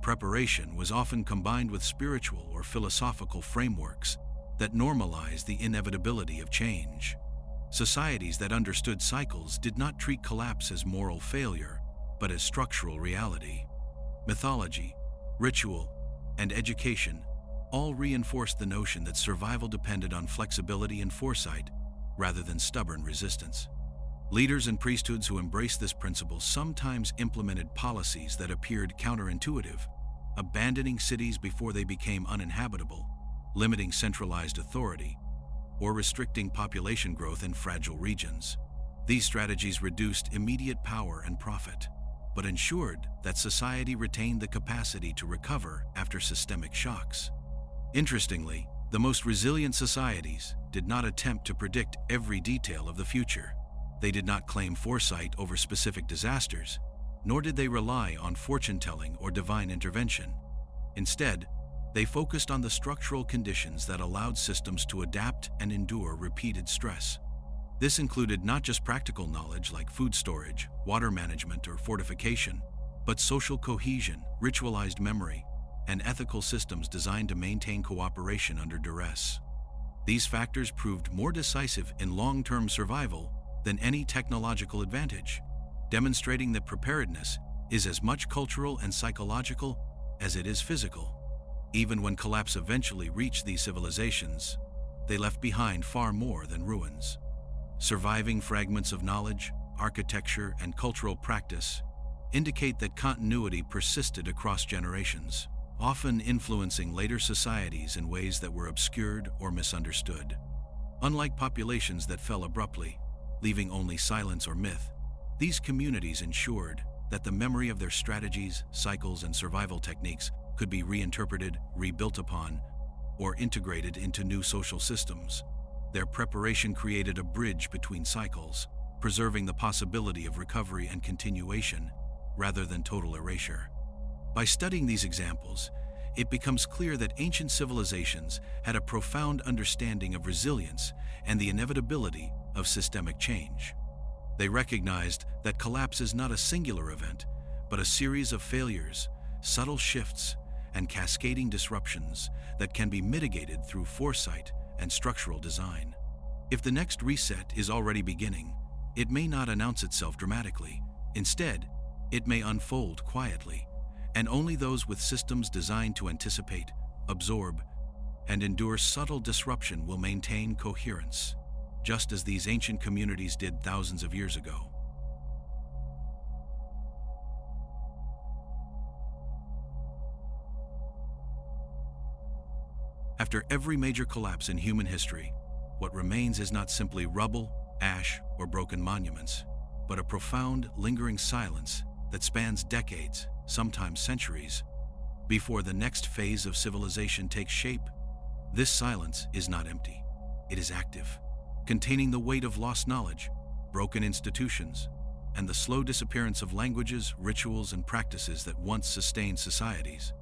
Preparation was often combined with spiritual or philosophical frameworks that normalized the inevitability of change. Societies that understood cycles did not treat collapse as moral failure, but as structural reality. Mythology, ritual, and education all reinforced the notion that survival depended on flexibility and foresight rather than stubborn resistance. Leaders and priesthoods who embraced this principle sometimes implemented policies that appeared counterintuitive, abandoning cities before they became uninhabitable, limiting centralized authority, or restricting population growth in fragile regions. These strategies reduced immediate power and profit, but ensured that society retained the capacity to recover after systemic shocks. Interestingly, the most resilient societies did not attempt to predict every detail of the future. They did not claim foresight over specific disasters, nor did they rely on fortune-telling or divine intervention. Instead, they focused on the structural conditions that allowed systems to adapt and endure repeated stress. This included not just practical knowledge like food storage, water management, or fortification, but social cohesion, ritualized memory, and ethical systems designed to maintain cooperation under duress. These factors proved more decisive in long-term survival than any technological advantage, demonstrating that preparedness is as much cultural and psychological as it is physical. Even when collapse eventually reached these civilizations, they left behind far more than ruins. Surviving fragments of knowledge, architecture, and cultural practice indicate that continuity persisted across generations, often influencing later societies in ways that were obscured or misunderstood. Unlike populations that fell abruptly, leaving only silence or myth, these communities ensured that the memory of their strategies, cycles, and survival techniques could be reinterpreted, rebuilt upon, or integrated into new social systems. Their preparation created a bridge between cycles, preserving the possibility of recovery and continuation rather than total erasure. By studying these examples, it becomes clear that ancient civilizations had a profound understanding of resilience and the inevitability of systemic change. They recognized that collapse is not a singular event, but a series of failures, subtle shifts, and cascading disruptions that can be mitigated through foresight and structural design. If the next reset is already beginning, it may not announce itself dramatically. Instead, it may unfold quietly, and only those with systems designed to anticipate, absorb, and endure subtle disruption will maintain coherence, just as these ancient communities did thousands of years ago. After every major collapse in human history, what remains is not simply rubble, ash, or broken monuments, but a profound, lingering silence that spans decades, sometimes centuries, before the next phase of civilization takes shape. This silence is not empty. It is active, containing the weight of lost knowledge, broken institutions, and the slow disappearance of languages, rituals, and practices that once sustained societies.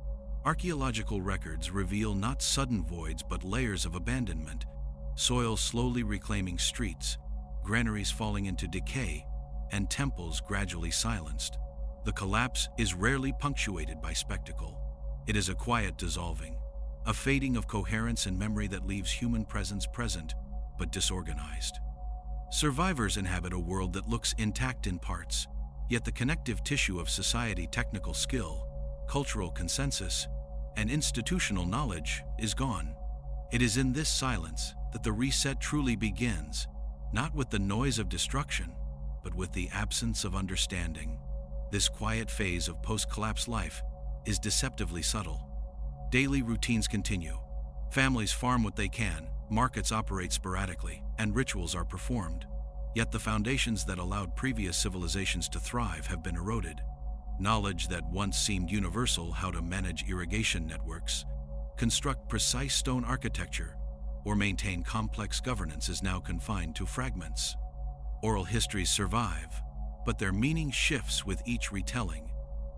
Archaeological records reveal not sudden voids but layers of abandonment, soil slowly reclaiming streets, granaries falling into decay, and temples gradually silenced. The collapse is rarely punctuated by spectacle. It is a quiet dissolving, a fading of coherence and memory that leaves human presence present but disorganized. Survivors inhabit a world that looks intact in parts, yet the connective tissue of society, technical skill, cultural consensus, and institutional knowledge is gone. It is in this silence that the reset truly begins, not with the noise of destruction, but with the absence of understanding. This quiet phase of post-collapse life is deceptively subtle. Daily routines continue. Families farm what they can, markets operate sporadically, and rituals are performed. Yet the foundations that allowed previous civilizations to thrive have been eroded. Knowledge that once seemed universal, how to manage irrigation networks, construct precise stone architecture, or maintain complex governance, is now confined to fragments. Oral histories survive, but their meaning shifts with each retelling,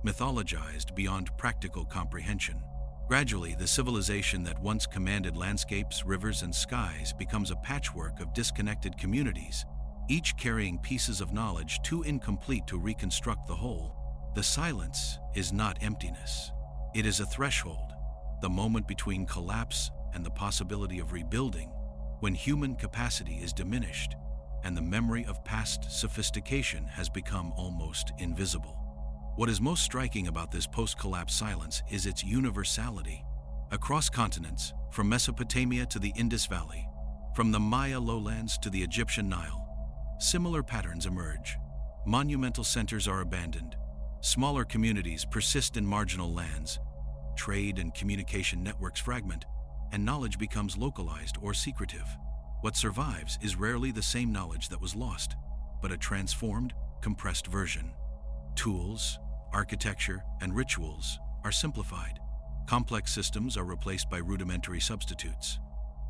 mythologized beyond practical comprehension. Gradually, the civilization that once commanded landscapes, rivers, and skies becomes a patchwork of disconnected communities, each carrying pieces of knowledge too incomplete to reconstruct the whole. The silence is not emptiness. It is a threshold, the moment between collapse and the possibility of rebuilding, when human capacity is diminished and the memory of past sophistication has become almost invisible. What is most striking about this post-collapse silence is its universality. Across continents, from Mesopotamia to the Indus Valley, from the Maya lowlands to the Egyptian Nile, similar patterns emerge. Monumental centers are abandoned. Smaller communities persist in marginal lands. Trade and communication networks fragment, and knowledge becomes localized or secretive. What survives is rarely the same knowledge that was lost, but a transformed, compressed version. Tools, architecture, and rituals are simplified. Complex systems are replaced by rudimentary substitutes.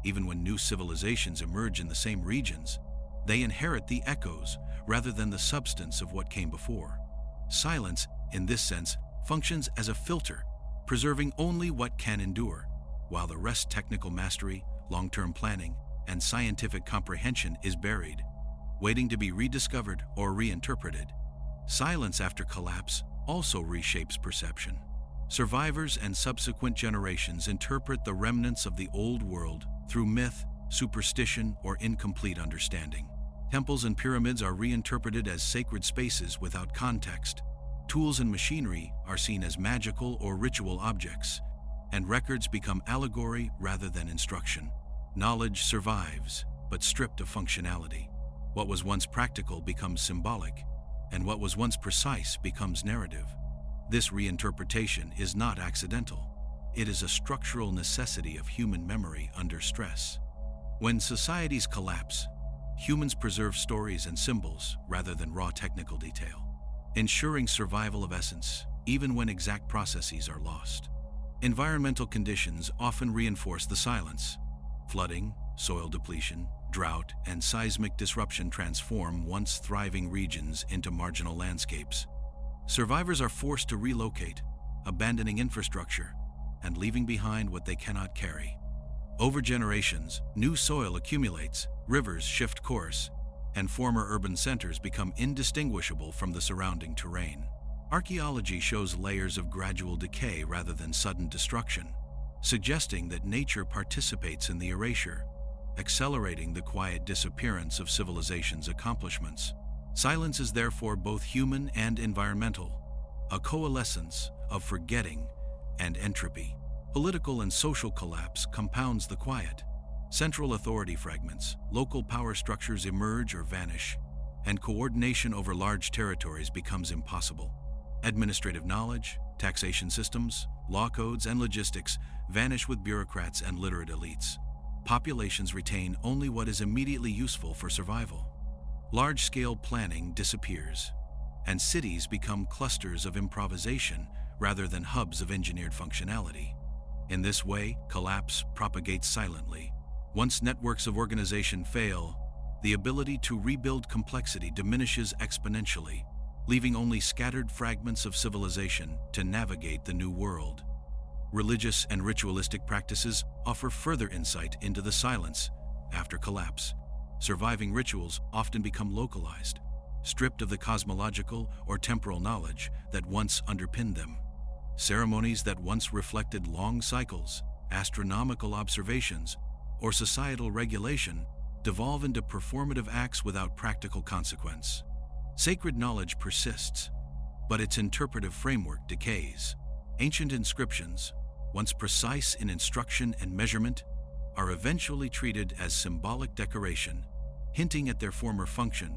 Even when new civilizations emerge in the same regions, they inherit the echoes rather than the substance of what came before. Silence, in this sense, functions as a filter, preserving only what can endure, while the rest, technical mastery, long-term planning, and scientific comprehension, is buried, waiting to be rediscovered or reinterpreted. Silence after collapse also reshapes perception. Survivors and subsequent generations interpret the remnants of the old world through myth, superstition, or incomplete understanding. Temples and pyramids are reinterpreted as sacred spaces without context. Tools and machinery are seen as magical or ritual objects, and records become allegory rather than instruction. Knowledge survives, but stripped of functionality. What was once practical becomes symbolic, and what was once precise becomes narrative. This reinterpretation is not accidental. It is a structural necessity of human memory under stress. When societies collapse, humans preserve stories and symbols rather than raw technical detail, ensuring survival of essence even when exact processes are lost. Environmental conditions often reinforce the silence. Flooding, soil depletion, drought, and seismic disruption transform once thriving regions into marginal landscapes. Survivors are forced to relocate, abandoning infrastructure and leaving behind what they cannot carry. Over generations, new soil accumulates, rivers shift course, and former urban centers become indistinguishable from the surrounding terrain. Archaeology shows layers of gradual decay rather than sudden destruction, suggesting that nature participates in the erasure, accelerating the quiet disappearance of civilization's accomplishments. Silence is therefore both human and environmental, a coalescence of forgetting and entropy. Political and social collapse compounds the quiet. Central authority fragments, local power structures emerge or vanish, and coordination over large territories becomes impossible. Administrative knowledge, taxation systems, law codes, and logistics vanish with bureaucrats and literate elites. Populations retain only what is immediately useful for survival. Large-scale planning disappears, and cities become clusters of improvisation rather than hubs of engineered functionality. In this way, collapse propagates silently. Once networks of organization fail, the ability to rebuild complexity diminishes exponentially, leaving only scattered fragments of civilization to navigate the new world. Religious and ritualistic practices offer further insight into the silence after collapse. Surviving rituals often become localized, stripped of the cosmological or temporal knowledge that once underpinned them. Ceremonies that once reflected long cycles, astronomical observations, or societal regulation devolve into performative acts without practical consequence. Sacred knowledge persists, but its interpretive framework decays. Ancient inscriptions, once precise in instruction and measurement, are eventually treated as symbolic decoration, hinting at their former function,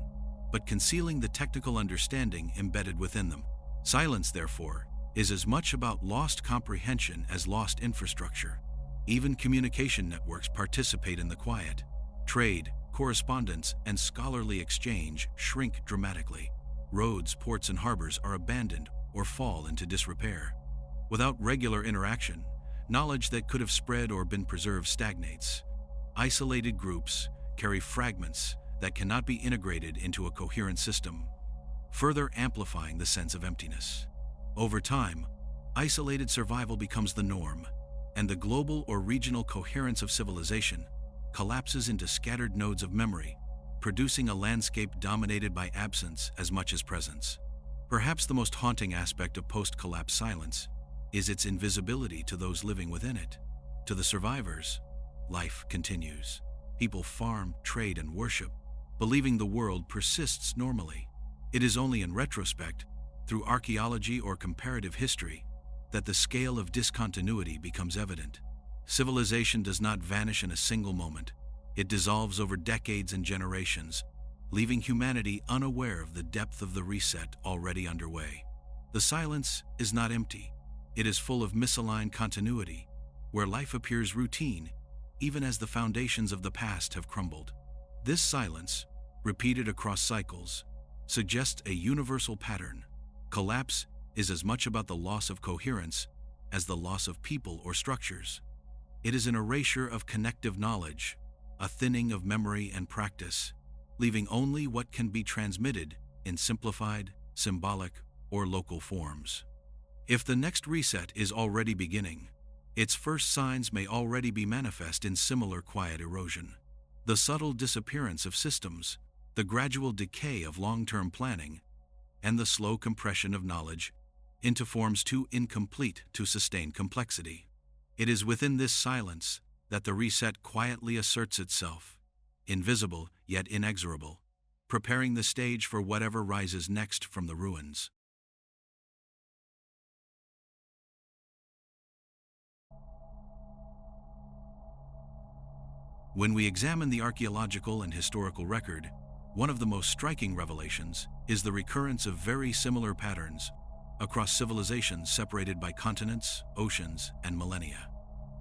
but concealing the technical understanding embedded within them. Silence, therefore, is as much about lost comprehension as lost infrastructure. Even communication networks participate in the quiet. Trade, correspondence, and scholarly exchange shrink dramatically. Roads, ports, and harbors are abandoned or fall into disrepair. Without regular interaction, knowledge that could have spread or been preserved stagnates. Isolated groups carry fragments that cannot be integrated into a coherent system, further amplifying the sense of emptiness. Over time, isolated survival becomes the norm, and the global or regional coherence of civilization collapses into scattered nodes of memory, producing a landscape dominated by absence as much as presence. Perhaps the most haunting aspect of post-collapse silence is its invisibility to those living within it. To the survivors, life continues. People farm, trade, and worship, believing the world persists normally. It is only in retrospect, through archaeology or comparative history, that the scale of discontinuity becomes evident. Civilization does not vanish in a single moment. It dissolves over decades and generations, leaving humanity unaware of the depth of the reset already underway. The silence is not empty. It is full of misaligned continuity, where life appears routine, even as the foundations of the past have crumbled. This silence, repeated across cycles, suggests a universal pattern. Collapse is as much about the loss of coherence as the loss of people or structures. It is an erasure of connective knowledge, a thinning of memory and practice, leaving only what can be transmitted in simplified, symbolic, or local forms. If the next reset is already beginning, its first signs may already be manifest in similar quiet erosion. The subtle disappearance of systems, the gradual decay of long-term planning, and the slow compression of knowledge into forms too incomplete to sustain complexity. It is within this silence that the reset quietly asserts itself, invisible yet inexorable, preparing the stage for whatever rises next from the ruins. When we examine the archaeological and historical record, one of the most striking revelations is the recurrence of very similar patterns across civilizations separated by continents, oceans, and millennia.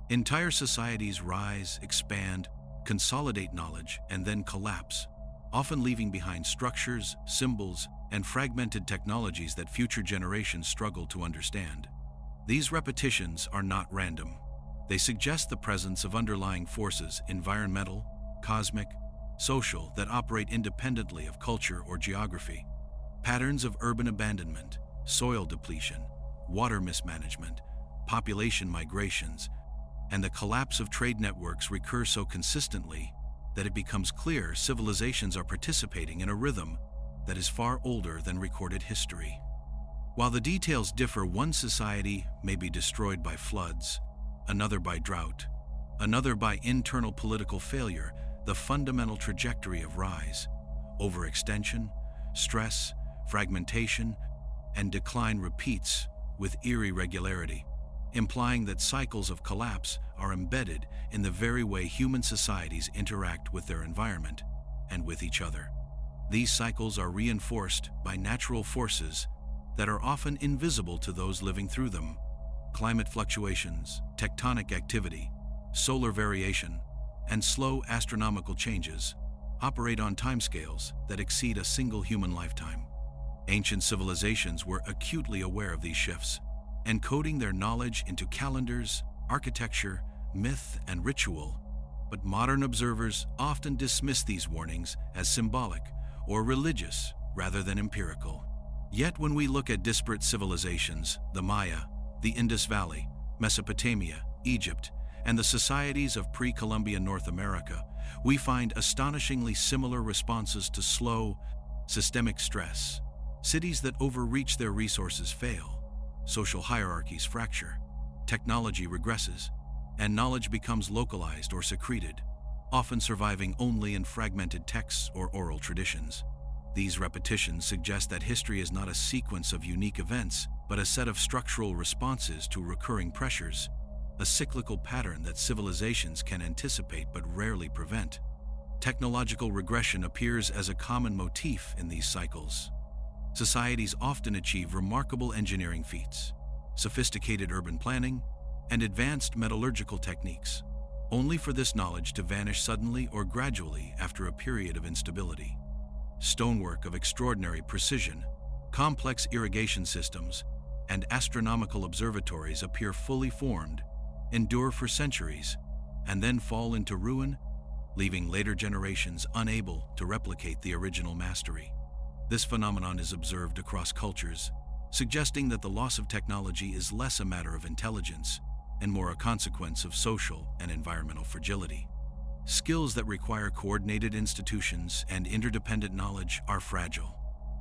Entire societies rise, expand, consolidate knowledge, and then collapse, often leaving behind structures, symbols, and fragmented technologies that future generations struggle to understand. These repetitions are not random. They suggest the presence of underlying forces, environmental, cosmic, social, that operate independently of culture or geography. Patterns of urban abandonment, soil depletion, water mismanagement, population migrations, and the collapse of trade networks recur so consistently that it becomes clear civilizations are participating in a rhythm that is far older than recorded history. While the details differ, one society may be destroyed by floods, another by drought, another by internal political failure. The fundamental trajectory of rise, overextension, stress, fragmentation, and decline repeats with eerie regularity, implying that cycles of collapse are embedded in the very way human societies interact with their environment and with each other. These cycles are reinforced by natural forces that are often invisible to those living through them. Climate fluctuations, tectonic activity, solar variation, and slow astronomical changes operate on timescales that exceed a single human lifetime. Ancient civilizations were acutely aware of these shifts, encoding their knowledge into calendars, architecture, myth, and ritual. But modern observers often dismiss these warnings as symbolic or religious rather than empirical. Yet when we look at disparate civilizations, the Maya, the Indus Valley, Mesopotamia, Egypt, and the societies of pre-Columbian North America, we find astonishingly similar responses to slow, systemic stress. Cities that overreach their resources fail, social hierarchies fracture, technology regresses, and knowledge becomes localized or secreted, often surviving only in fragmented texts or oral traditions. These repetitions suggest that history is not a sequence of unique events, but a set of structural responses to recurring pressures, a cyclical pattern that civilizations can anticipate but rarely prevent. Technological regression appears as a common motif in these cycles. Societies often achieve remarkable engineering feats, sophisticated urban planning, and advanced metallurgical techniques, only for this knowledge to vanish suddenly or gradually after a period of instability. Stonework of extraordinary precision, complex irrigation systems, and astronomical observatories appear fully formed, endure for centuries, and then fall into ruin, leaving later generations unable to replicate the original mastery. This phenomenon is observed across cultures, suggesting that the loss of technology is less a matter of intelligence and more a consequence of social and environmental fragility. Skills that require coordinated institutions and interdependent knowledge are fragile.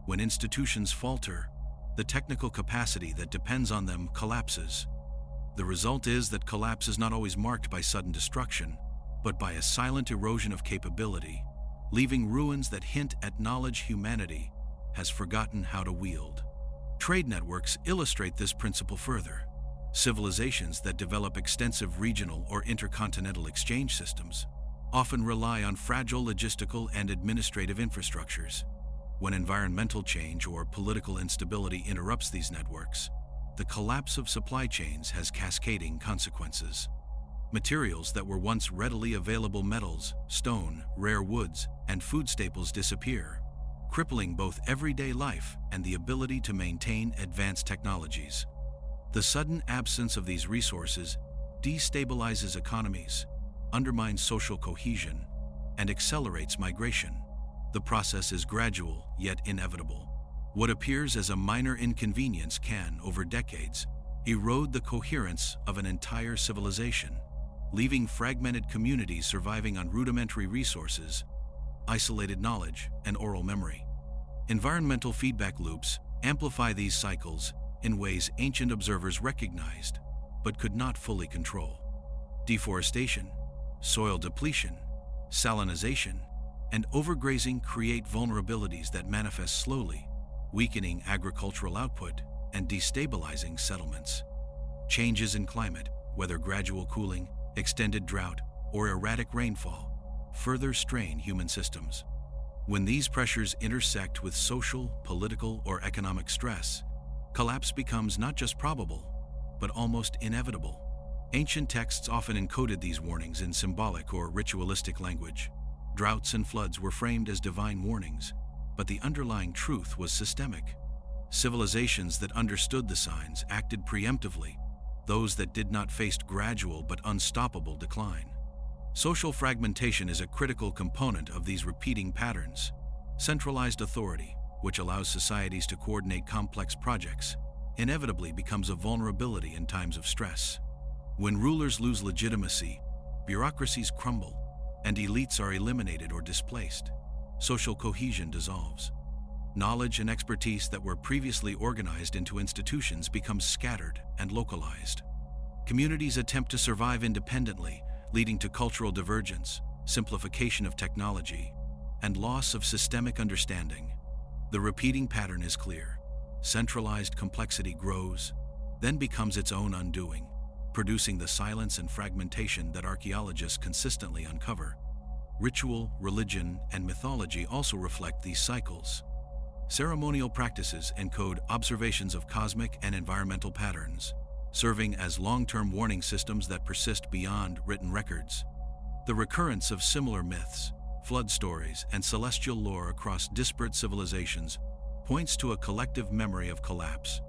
When institutions falter, the technical capacity that depends on them collapses. The result is that collapse is not always marked by sudden destruction, but by a silent erosion of capability, leaving ruins that hint at knowledge humanity has forgotten how to wield. Trade networks illustrate this principle further. Civilizations that develop extensive regional or intercontinental exchange systems often rely on fragile logistical and administrative infrastructures. When environmental change or political instability interrupts these networks, the collapse of supply chains has cascading consequences. Materials that were once readily available, metals, stone, rare woods, and food staples disappear, crippling both everyday life and the ability to maintain advanced technologies. The sudden absence of these resources destabilizes economies, undermines social cohesion, and accelerates migration. The process is gradual yet inevitable. What appears as a minor inconvenience can, over decades, erode the coherence of an entire civilization, leaving fragmented communities surviving on rudimentary resources, isolated knowledge, and oral memory. Environmental feedback loops amplify these cycles in ways ancient observers recognized but could not fully control. Deforestation, soil depletion, salinization, and overgrazing create vulnerabilities that manifest slowly, weakening agricultural output and destabilizing settlements. Changes in climate, whether gradual cooling, extended drought, or erratic rainfall, further strain human systems. When these pressures intersect with social, political, or economic stress, collapse becomes not just probable, but almost inevitable. Ancient texts often encoded these warnings in symbolic or ritualistic language. Droughts and floods were framed as divine warnings, but the underlying truth was systemic. Civilizations that understood the signs acted preemptively. Those that did not faced gradual but unstoppable decline. Social fragmentation is a critical component of these repeating patterns. Centralized authority, which allows societies to coordinate complex projects, inevitably becomes a vulnerability in times of stress. When rulers lose legitimacy, bureaucracies crumble, and elites are eliminated or displaced, social cohesion dissolves. Knowledge and expertise that were previously organized into institutions become scattered and localized. Communities attempt to survive independently, leading to cultural divergence, simplification of technology, and loss of systemic understanding. The repeating pattern is clear. Centralized complexity grows, then becomes its own undoing, producing the silence and fragmentation that archaeologists consistently uncover. Ritual, religion, and mythology also reflect these cycles. Ceremonial practices encode observations of cosmic and environmental patterns, serving as long-term warning systems that persist beyond written records. The recurrence of similar myths, flood stories, and celestial lore across disparate civilizations points to a collective memory of collapse.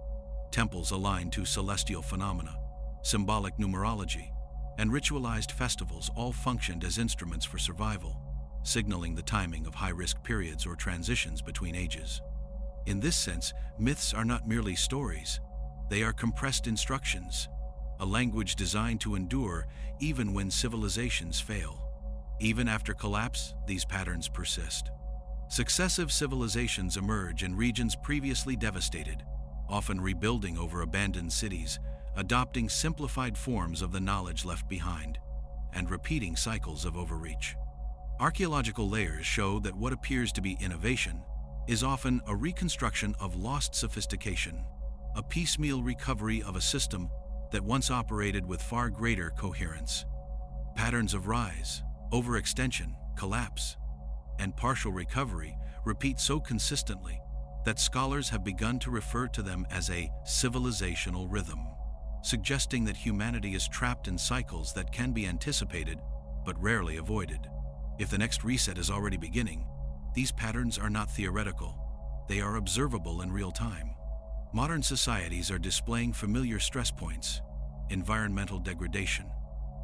Temples aligned to celestial phenomena, symbolic numerology, and ritualized festivals all functioned as instruments for survival, signaling the timing of high-risk periods or transitions between ages. In this sense, myths are not merely stories. They are compressed instructions, a language designed to endure even when civilizations fail. Even after collapse, these patterns persist. Successive civilizations emerge in regions previously devastated, often rebuilding over abandoned cities, adopting simplified forms of the knowledge left behind, and repeating cycles of overreach. Archaeological layers show that what appears to be innovation is often a reconstruction of lost sophistication, a piecemeal recovery of a system that once operated with far greater coherence. Patterns of rise, overextension, collapse, and partial recovery repeat so consistently that scholars have begun to refer to them as a civilizational rhythm, suggesting that humanity is trapped in cycles that can be anticipated but rarely avoided. If the next reset is already beginning, these patterns are not theoretical. They are observable in real time. Modern societies are displaying familiar stress points: environmental degradation,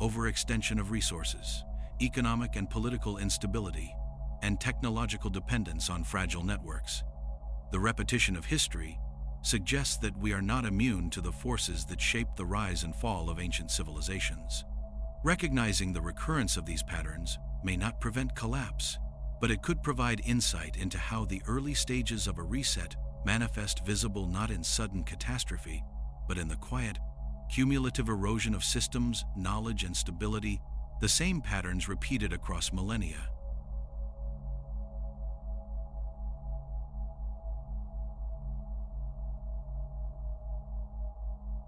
overextension of resources, economic and political instability, and technological dependence on fragile networks. The repetition of history suggests that we are not immune to the forces that shape the rise and fall of ancient civilizations. Recognizing the recurrence of these patterns may not prevent collapse, but it could provide insight into how the early stages of a reset manifest, visible not in sudden catastrophe, but in the quiet, cumulative erosion of systems, knowledge, and stability, the same patterns repeated across millennia.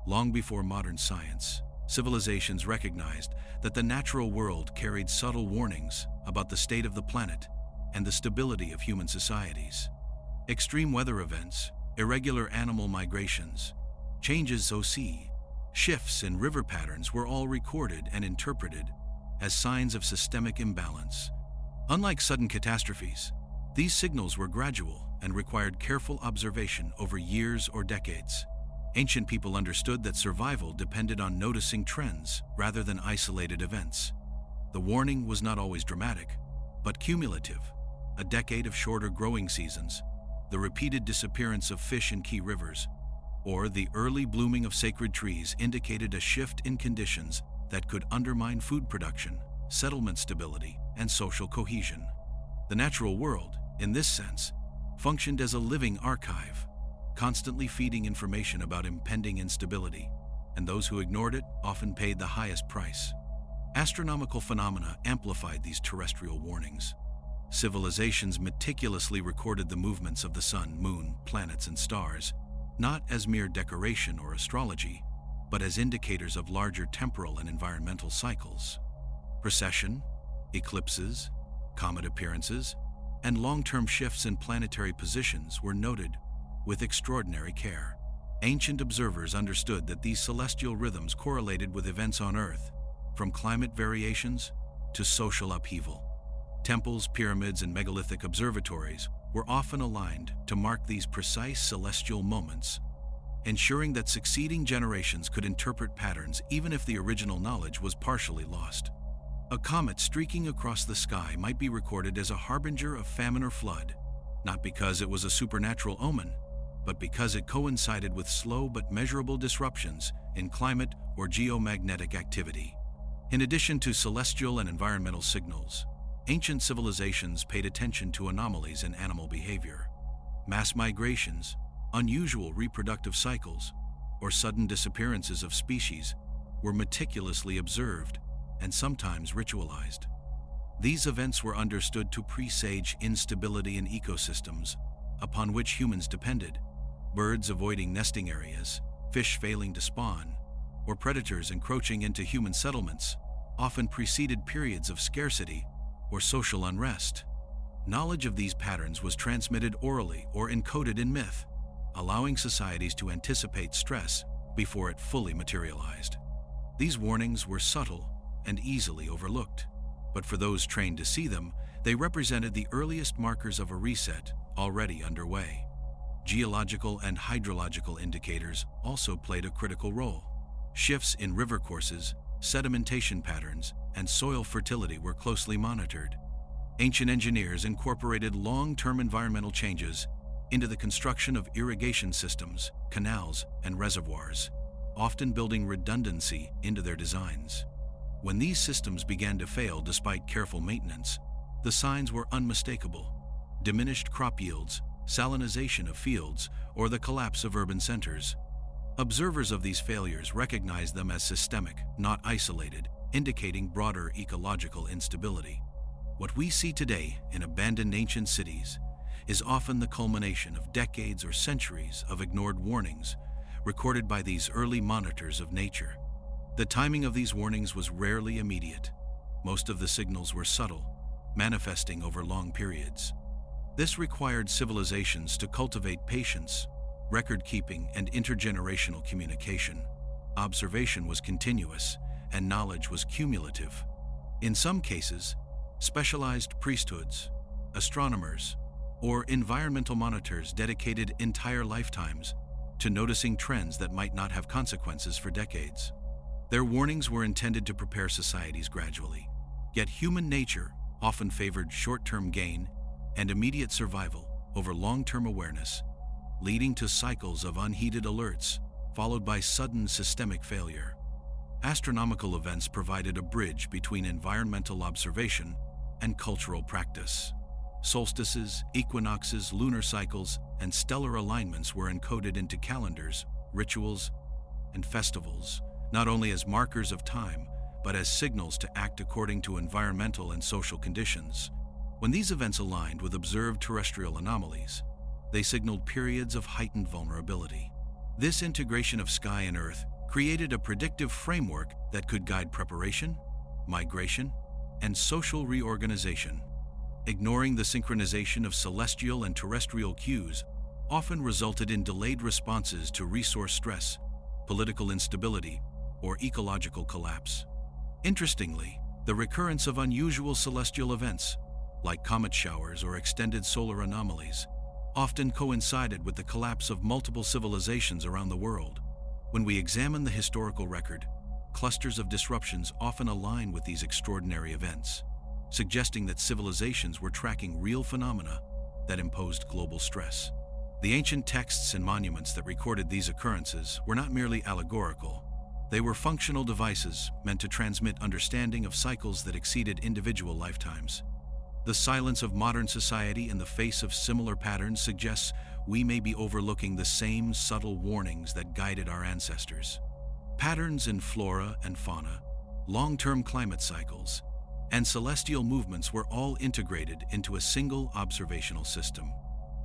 Long before modern science, civilizations recognized that the natural world carried subtle warnings about the state of the planet and the stability of human societies. Extreme weather events, irregular animal migrations, changes OC, shifts in river patterns were all recorded and interpreted as signs of systemic imbalance. Unlike sudden catastrophes, these signals were gradual and required careful observation over years or decades. Ancient people understood that survival depended on noticing trends rather than isolated events. The warning was not always dramatic, but cumulative. A decade of shorter growing seasons, the repeated disappearance of fish in key rivers, or the early blooming of sacred trees indicated a shift in conditions that could undermine food production, settlement stability, and social cohesion. The natural world, in this sense, functioned as a living archive, constantly feeding information about impending instability, and those who ignored it often paid the highest price. Astronomical phenomena amplified these terrestrial warnings. Civilizations meticulously recorded the movements of the sun, moon, planets, and stars, not as mere decoration or astrology, but as indicators of larger temporal and environmental cycles. Precession, eclipses, comet appearances, and long-term shifts in planetary positions were noted with extraordinary care. Ancient observers understood that these celestial rhythms correlated with events on Earth, from climate variations to social upheaval. Temples, pyramids, and megalithic observatories were often aligned to mark these precise celestial moments, ensuring that succeeding generations could interpret patterns even if the original knowledge was partially lost. A comet streaking across the sky might be recorded as a harbinger of famine or flood, not because it was a supernatural omen, but because it coincided with slow but measurable disruptions in climate or geomagnetic activity. In addition to celestial and environmental signals, ancient civilizations paid attention to anomalies in animal behavior. Mass migrations, unusual reproductive cycles, or sudden disappearances of species were meticulously observed and sometimes ritualized. These events were understood to presage instability in ecosystems upon which humans depended. Birds avoiding nesting areas, fish failing to spawn, or predators encroaching into human settlements often preceded periods of scarcity or social unrest. Knowledge of these patterns was transmitted orally or encoded in myth, allowing societies to anticipate stress before it fully materialized. These warnings were subtle and easily overlooked, but for those trained to see them, they represented the earliest markers of a reset already underway. Geological and hydrological indicators also played a critical role. Shifts in river courses, sedimentation patterns, and soil fertility were closely monitored. Ancient engineers incorporated long-term environmental changes into the construction of irrigation systems, canals, and reservoirs, often building redundancy into their designs. When these systems began to fail despite careful maintenance, the signs were unmistakable: diminished crop yields, salinization of fields, or the collapse of urban centers. Observers of these failures recognized them as systemic, not isolated, indicating broader ecological instability. What we see today in abandoned ancient cities is often the culmination of decades or centuries of ignored warnings recorded by these early monitors of nature. The timing of these warnings was rarely immediate. Most of the signals were subtle, manifesting over long periods. This required civilizations to cultivate patience, record-keeping, and intergenerational communication. Observation was continuous, and knowledge was cumulative. In some cases, specialized priesthoods, astronomers, or environmental monitors dedicated entire lifetimes to noticing trends that might not have consequences for decades. Their warnings were intended to prepare societies gradually, yet human nature often favored short-term gain and immediate survival over long-term awareness, leading to cycles of unheeded alerts followed by sudden systemic failure. Astronomical events provided a bridge between environmental observation and cultural practice. Solstices, equinoxes, lunar cycles, and stellar alignments were encoded into calendars, rituals, and festivals, not only as markers of time, but as signals to act according to environmental and social conditions. When these events aligned with observed terrestrial anomalies, they signaled periods of heightened vulnerability. This integration of sky and earth created a predictive framework that could guide preparation, migration, and social reorganization. Ignoring the synchronization of celestial and terrestrial cues often resulted in delayed responses to resource stress, political instability, or ecological collapse. Interestingly, the recurrence of unusual celestial events, like comet showers or extended solar anomalies, often coincided with the collapse of multiple civilizations around the world. When we examine the historical record, clusters of disruptions often align with these extraordinary events, suggesting that civilizations were tracking real phenomena that imposed global stress. The ancient texts and monuments that recorded these occurrences were not merely allegorical. They were functional devices meant to transmit understanding of cycles that exceeded individual lifetimes. The silence of modern society in the face of similar patterns suggests we may be overlooking the same subtle warnings that guided our ancestors. Patterns in flora and fauna, long-term climate cycles, and celestial movements were all integrated into a single observational system.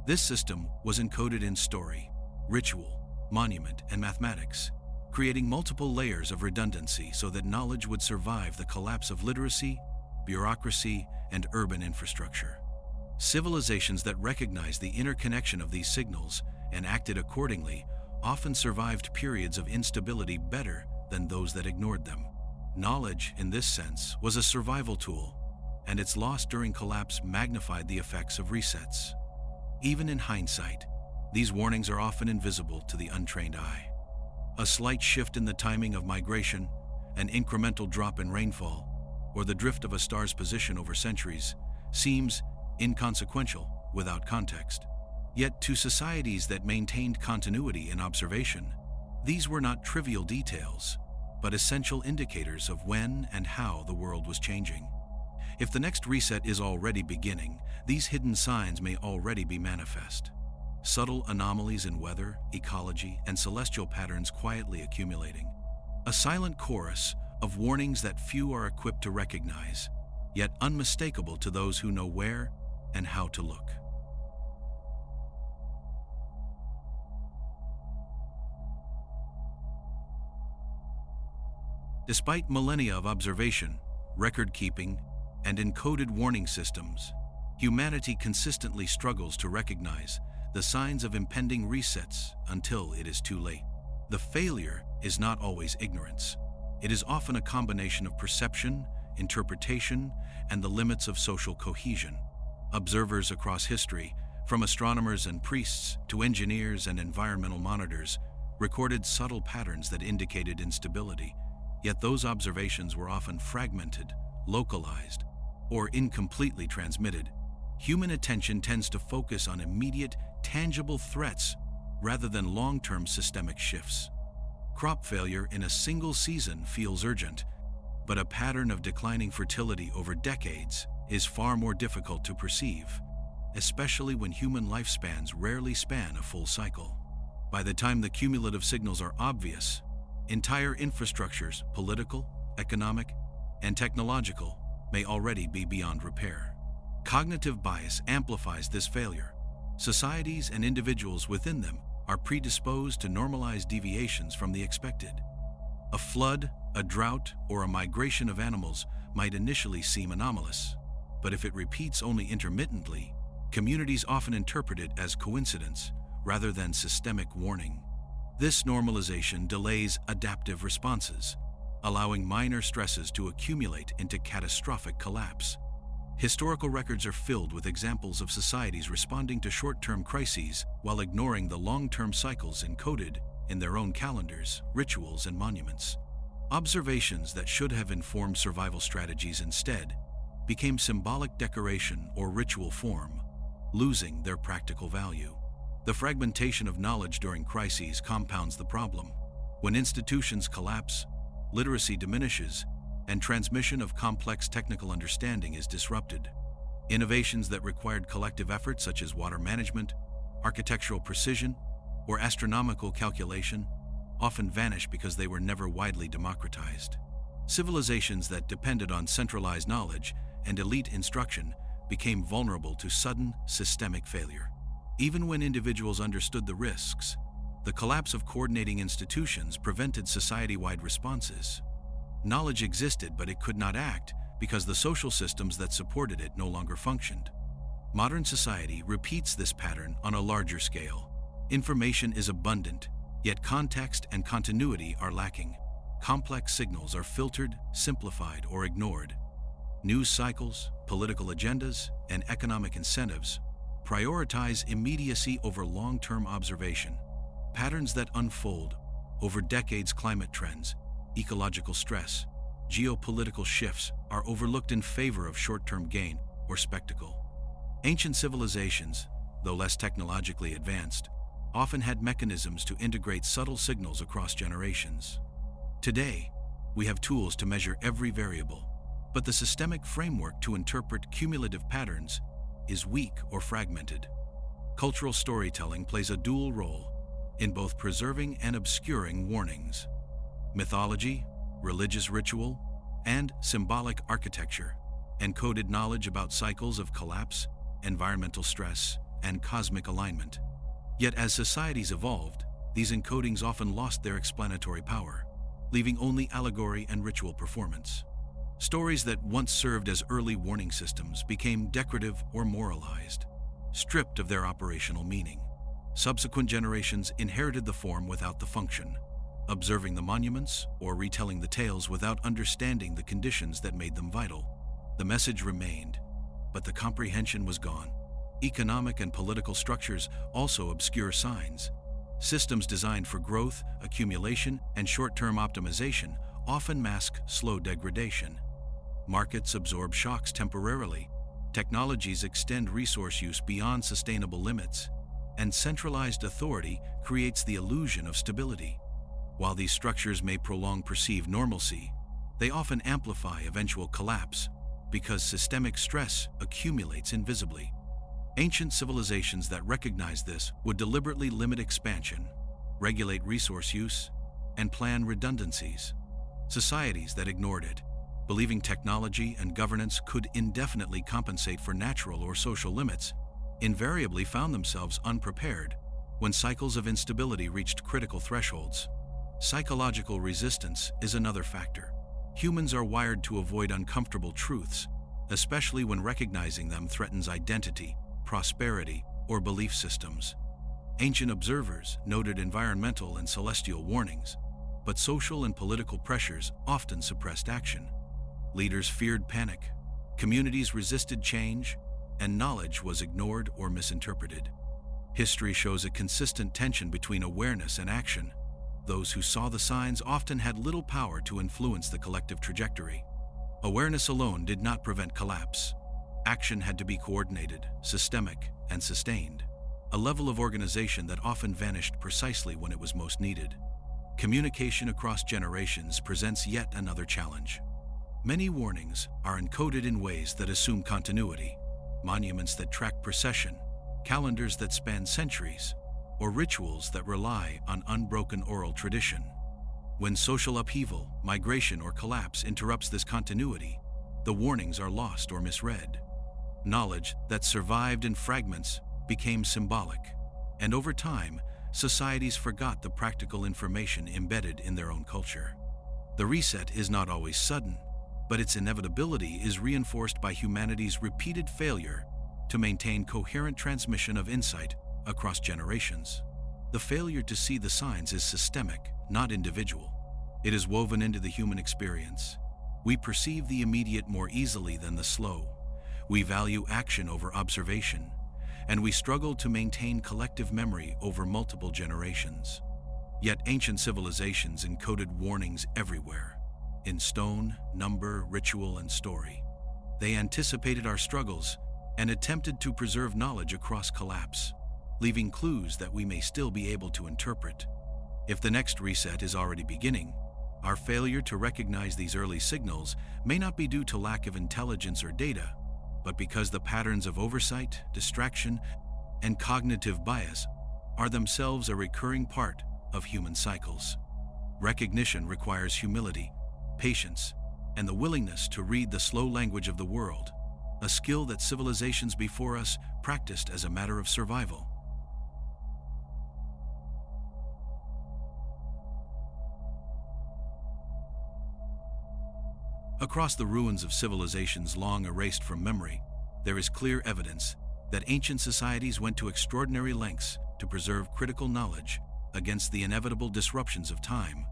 This system was encoded in story, ritual, monument, and mathematics, creating multiple layers of redundancy so that knowledge would survive the collapse of literacy, bureaucracy, and urban infrastructure. Civilizations that recognized the interconnection of these signals and acted accordingly often survived periods of instability better than those that ignored them. Knowledge, in this sense, was a survival tool, and its loss during collapse magnified the effects of resets. Even in hindsight, these warnings are often invisible to the untrained eye. A slight shift in the timing of migration, an incremental drop in rainfall, or the drift of a star's position over centuries seems inconsequential without context. Yet to societies that maintained continuity in observation, these were not trivial details, but essential indicators of when and how the world was changing. If the next reset is already beginning, these hidden signs may already be manifest. Subtle anomalies in weather, ecology, and celestial patterns quietly accumulating. A silent chorus of warnings that few are equipped to recognize, yet unmistakable to those who know where and how to look. Despite millennia of observation, record-keeping, and encoded warning systems, humanity consistently struggles to recognize the signs of impending resets until it is too late. The failure is not always ignorance. It is often a combination of perception, interpretation, and the limits of social cohesion. Observers across history, from astronomers and priests to engineers and environmental monitors, recorded subtle patterns that indicated instability. Yet those observations were often fragmented, localized, or incompletely transmitted. Human attention tends to focus on immediate, tangible threats rather than long-term systemic shifts. Crop failure in a single season feels urgent, but a pattern of declining fertility over decades is far more difficult to perceive, especially when human lifespans rarely span a full cycle. By the time the cumulative signals are obvious, entire infrastructures, political, economic, and technological, may already be beyond repair. Cognitive bias amplifies this failure. Societies and individuals within them are predisposed to normalize deviations from the expected. A flood, a drought, or a migration of animals might initially seem anomalous, but if it repeats only intermittently, communities often interpret it as coincidence rather than systemic warning. This normalization delays adaptive responses, allowing minor stresses to accumulate into catastrophic collapse. Historical records are filled with examples of societies responding to short-term crises while ignoring the long-term cycles encoded in their own calendars, rituals, and monuments. Observations that should have informed survival strategies instead became symbolic decoration or ritual form, losing their practical value. The fragmentation of knowledge during crises compounds the problem. When institutions collapse, literacy diminishes, and transmission of complex technical understanding is disrupted. Innovations that required collective effort, such as water management, architectural precision, or astronomical calculation, often vanish because they were never widely democratized. Civilizations that depended on centralized knowledge and elite instruction became vulnerable to sudden, systemic failure. Even when individuals understood the risks, the collapse of coordinating institutions prevented society-wide responses. Knowledge existed, but it could not act because the social systems that supported it no longer functioned. Modern society repeats this pattern on a larger scale. Information is abundant, yet context and continuity are lacking. Complex signals are filtered, simplified, or ignored. News cycles, political agendas, and economic incentives prioritize immediacy over long-term observation. Patterns that unfold over decades: climate trends, ecological stress, geopolitical shifts are overlooked in favor of short-term gain or spectacle. Ancient civilizations, though less technologically advanced, often had mechanisms to integrate subtle signals across generations. Today, we have tools to measure every variable, but the systemic framework to interpret cumulative patterns is weak or fragmented. Cultural storytelling plays a dual role in both preserving and obscuring warnings. Mythology, religious ritual, and symbolic architecture encoded knowledge about cycles of collapse, environmental stress, and cosmic alignment. Yet as societies evolved, these encodings often lost their explanatory power, leaving only allegory and ritual performance. Stories that once served as early warning systems became decorative or moralized, stripped of their operational meaning. Subsequent generations inherited the form without the function, observing the monuments or retelling the tales without understanding the conditions that made them vital. The message remained, but the comprehension was gone. Economic and political structures also obscure signs. Systems designed for growth, accumulation, and short-term optimization often mask slow degradation. Markets absorb shocks temporarily, technologies extend resource use beyond sustainable limits, and centralized authority creates the illusion of stability. While these structures may prolong perceived normalcy, they often amplify eventual collapse because systemic stress accumulates invisibly. Ancient civilizations that recognized this would deliberately limit expansion, regulate resource use, and plan redundancies. Societies that ignored it, believing technology and governance could indefinitely compensate for natural or social limits, invariably found themselves unprepared when cycles of instability reached critical thresholds. Psychological resistance is another factor. Humans are wired to avoid uncomfortable truths, especially when recognizing them threatens identity, prosperity, or belief systems. Ancient observers noted environmental and celestial warnings, but social and political pressures often suppressed action. Leaders feared panic, communities resisted change, and knowledge was ignored or misinterpreted. History shows a consistent tension between awareness and action. Those who saw the signs often had little power to influence the collective trajectory. Awareness alone did not prevent collapse. Action had to be coordinated, systemic, and sustained, a level of organization that often vanished precisely when it was most needed. Communication across generations presents yet another challenge. Many warnings are encoded in ways that assume continuity, monuments that track precession, calendars that span centuries, or rituals that rely on unbroken oral tradition. When social upheaval, migration, or collapse interrupts this continuity, the warnings are lost or misread. Knowledge that survived in fragments became symbolic, and over time, societies forgot the practical information embedded in their own culture. The reset is not always sudden, but its inevitability is reinforced by humanity's repeated failure to maintain coherent transmission of insight across generations. The failure to see the signs is systemic, not individual. It is woven into the human experience. We perceive the immediate more easily than the slow. We value action over observation, and we struggle to maintain collective memory over multiple generations. Yet ancient civilizations encoded warnings everywhere, in stone, number, ritual, and story. They anticipated our struggles and attempted to preserve knowledge across collapse, leaving clues that we may still be able to interpret. If the next reset is already beginning, our failure to recognize these early signals may not be due to lack of intelligence or data, but because the patterns of oversight, distraction, and cognitive bias are themselves a recurring part of human cycles. Recognition requires humility, patience, and the willingness to read the slow language of the world, a skill that civilizations before us practiced as a matter of survival. Across the ruins of civilizations long erased from memory, there is clear evidence that ancient societies went to extraordinary lengths to preserve critical knowledge against the inevitable disruptions of time.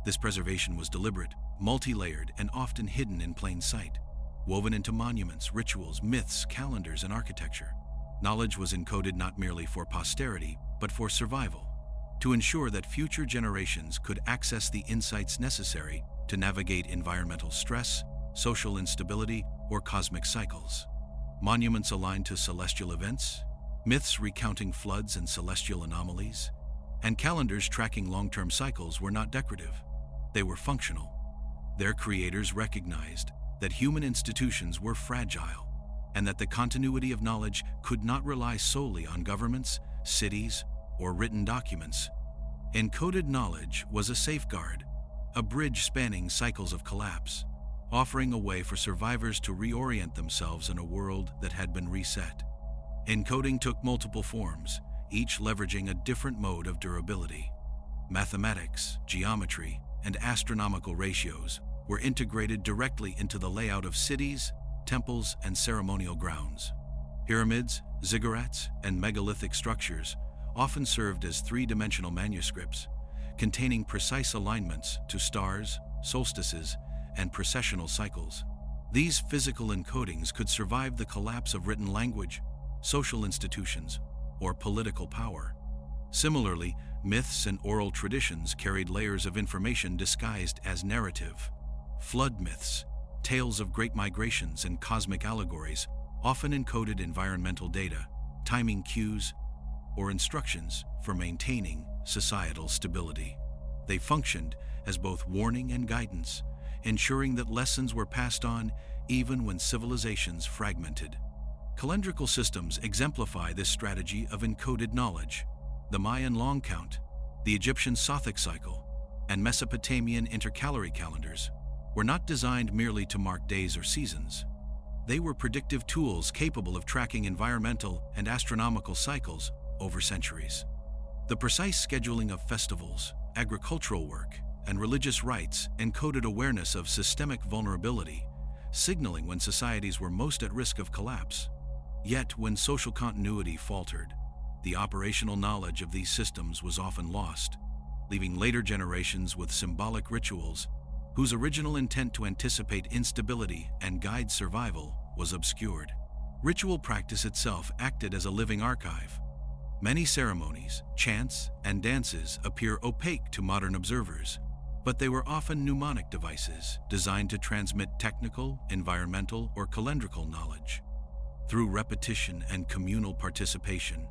This preservation was deliberate, multi-layered, and often hidden in plain sight, woven into monuments, rituals, myths, calendars, and architecture. Knowledge was encoded not merely for posterity, but for survival, to ensure that future generations could access the insights necessary to navigate environmental stress, social instability, or cosmic cycles. Monuments aligned to celestial events, myths recounting floods and celestial anomalies, and calendars tracking long-term cycles were not decorative. They were functional. Their creators recognized that human institutions were fragile and that the continuity of knowledge could not rely solely on governments, cities, or written documents. Encoded knowledge was a safeguard, a bridge spanning cycles of collapse, offering a way for survivors to reorient themselves in a world that had been reset. Encoding took multiple forms, each leveraging a different mode of durability. Mathematics, geometry, and astronomical ratios were integrated directly into the layout of cities, temples, and ceremonial grounds. Pyramids, ziggurats, and megalithic structures often served as three-dimensional manuscripts, containing precise alignments to stars, solstices, and precessional cycles. These physical encodings could survive the collapse of written language, social institutions, or political power. Similarly, myths and oral traditions carried layers of information disguised as narrative. Flood myths, tales of great migrations, and cosmic allegories often encoded environmental data, timing cues, or instructions for maintaining societal stability. They functioned as both warning and guidance, ensuring that lessons were passed on even when civilizations fragmented. Calendrical systems exemplify this strategy of encoded knowledge. The Mayan long count, the Egyptian Sothic cycle, and Mesopotamian intercalary calendars were not designed merely to mark days or seasons. They were predictive tools capable of tracking environmental and astronomical cycles over centuries. The precise scheduling of festivals, agricultural work, and religious rites encoded awareness of systemic vulnerability, signaling when societies were most at risk of collapse. Yet, when social continuity faltered, the operational knowledge of these systems was often lost, leaving later generations with symbolic rituals whose original intent to anticipate instability and guide survival was obscured. Ritual practice itself acted as a living archive. Many ceremonies, chants, and dances appear opaque to modern observers, but they were often mnemonic devices designed to transmit technical, environmental, or calendrical knowledge. Through repetition and communal participation,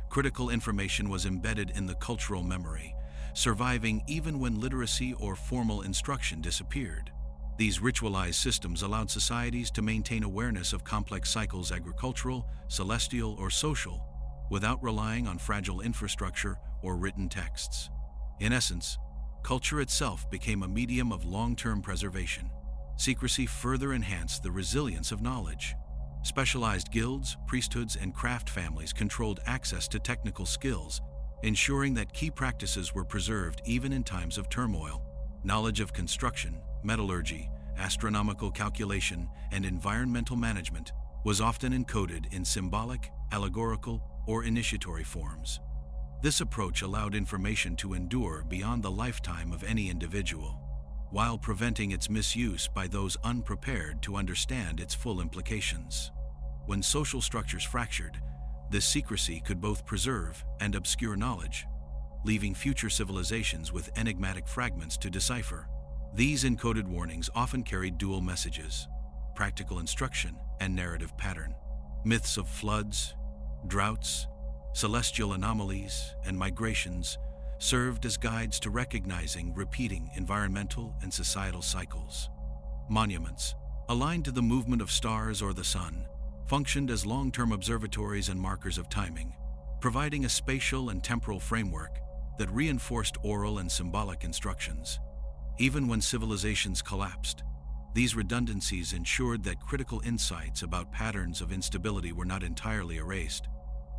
critical information was embedded in the cultural memory, surviving even when literacy or formal instruction disappeared. These ritualized systems allowed societies to maintain awareness of complex cycles, agricultural, celestial, or social, without relying on fragile infrastructure or written texts. In essence, culture itself became a medium of long-term preservation. Secrecy further enhanced the resilience of knowledge. Specialized guilds, priesthoods, and craft families controlled access to technical skills, ensuring that key practices were preserved even in times of turmoil. Knowledge of construction, metallurgy, astronomical calculation, and environmental management was often encoded in symbolic, allegorical, or initiatory forms. This approach allowed information to endure beyond the lifetime of any individual, while preventing its misuse by those unprepared to understand its full implications. When social structures fractured, this secrecy could both preserve and obscure knowledge, leaving future civilizations with enigmatic fragments to decipher. These encoded warnings often carried dual messages: practical instruction and narrative pattern. Myths of floods, droughts, celestial anomalies, and migrations served as guides to recognizing repeating environmental and societal cycles. Monuments, aligned to the movement of stars or the sun, functioned as long-term observatories and markers of timing, providing a spatial and temporal framework that reinforced oral and symbolic instructions. Even when civilizations collapsed, these redundancies ensured that critical insights about patterns of instability were not entirely erased,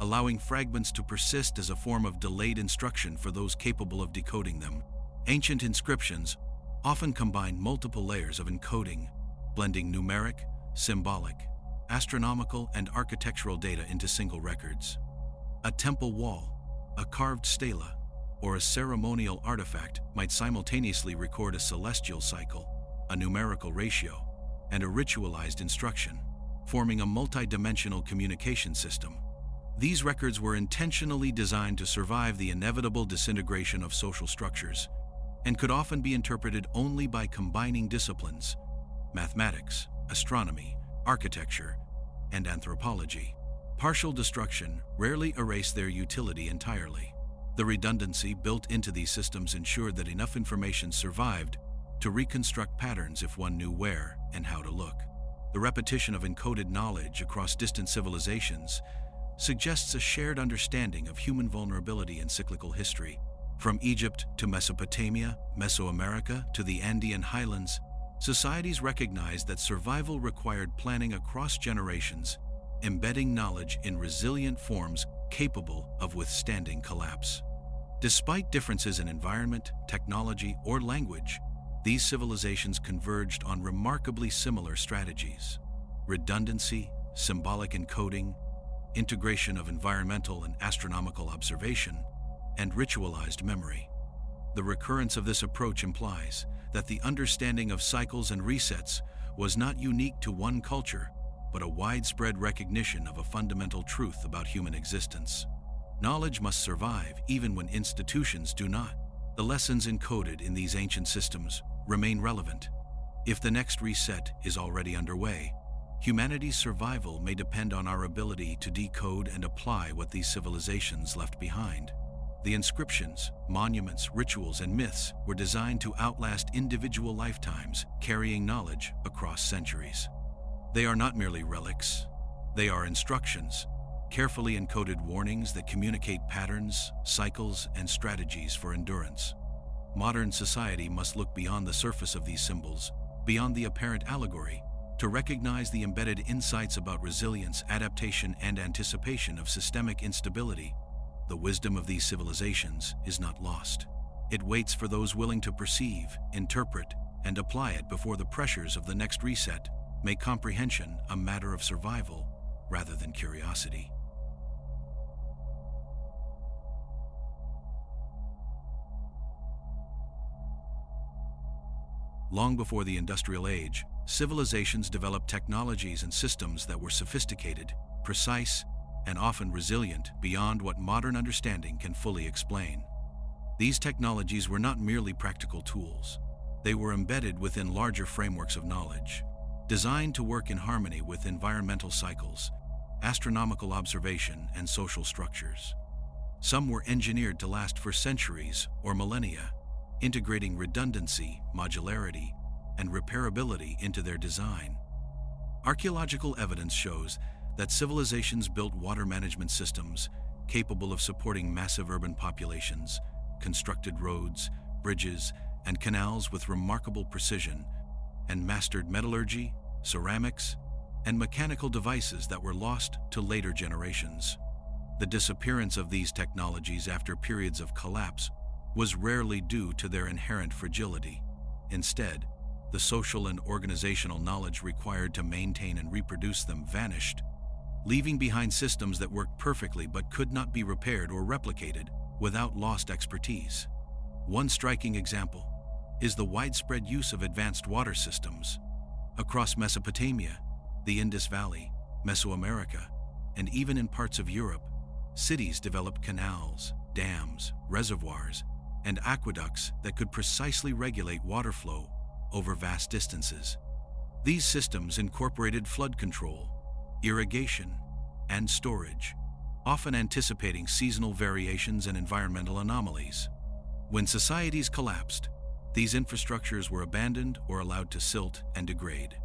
allowing fragments to persist as a form of delayed instruction for those capable of decoding them. Ancient inscriptions often combined multiple layers of encoding, blending numeric, symbolic, astronomical, and architectural data into single records. A temple wall, a carved stela, or a ceremonial artifact might simultaneously record a celestial cycle, a numerical ratio, and a ritualized instruction, forming a multi-dimensional communication system. These records were intentionally designed to survive the inevitable disintegration of social structures, and could often be interpreted only by combining disciplines: mathematics, astronomy, architecture, and anthropology. Partial destruction rarely erased their utility entirely. The redundancy built into these systems ensured that enough information survived to reconstruct patterns if one knew where and how to look. The repetition of encoded knowledge across distant civilizations suggests a shared understanding of human vulnerability and cyclical history. From Egypt to Mesopotamia, Mesoamerica to the Andean highlands, Societies recognized that survival required planning across generations, embedding knowledge in resilient forms capable of withstanding collapse. Despite differences in environment, technology, or language, these civilizations converged on remarkably similar strategies: redundancy, symbolic encoding, integration of environmental and astronomical observation, and ritualized memory. The recurrence of this approach implies that the understanding of cycles and resets was not unique to one culture, but a widespread recognition of a fundamental truth about human existence. Knowledge must survive even when institutions do not. The lessons encoded in these ancient systems remain relevant. If the next reset is already underway, humanity's survival may depend on our ability to decode and apply what these civilizations left behind. The inscriptions, monuments, rituals, and myths were designed to outlast individual lifetimes, carrying knowledge across centuries. They are not merely relics. They are instructions, carefully encoded warnings that communicate patterns, cycles, and strategies for endurance. Modern society must look beyond the surface of these symbols, beyond the apparent allegory, to recognize the embedded insights about resilience, adaptation, and anticipation of systemic instability. The wisdom of these civilizations is not lost. It waits for those willing to perceive, interpret, and apply it before the pressures of the next reset make comprehension a matter of survival rather than curiosity. Long before the Industrial Age, civilizations developed technologies and systems that were sophisticated, precise, and often resilient beyond what modern understanding can fully explain. These technologies were not merely practical tools. They were embedded within larger frameworks of knowledge, designed to work in harmony with environmental cycles, astronomical observation, and social structures. Some were engineered to last for centuries or millennia, integrating redundancy, modularity, and repairability into their design. Archaeological evidence shows that civilizations built water management systems capable of supporting massive urban populations, constructed roads, bridges, and canals with remarkable precision, and mastered metallurgy, ceramics, and mechanical devices that were lost to later generations. The disappearance of these technologies after periods of collapse was rarely due to their inherent fragility. Instead, the social and organizational knowledge required to maintain and reproduce them vanished, leaving behind systems that worked perfectly but could not be repaired or replicated without lost expertise. One striking example is the widespread use of advanced water systems. Across Mesopotamia, the Indus Valley, Mesoamerica, and even in parts of Europe, cities developed canals, dams, reservoirs, and aqueducts that could precisely regulate water flow over vast distances. These systems incorporated flood control, irrigation, and storage, often anticipating seasonal variations and environmental anomalies. When societies collapsed, these infrastructures were abandoned or allowed to silt and degrade.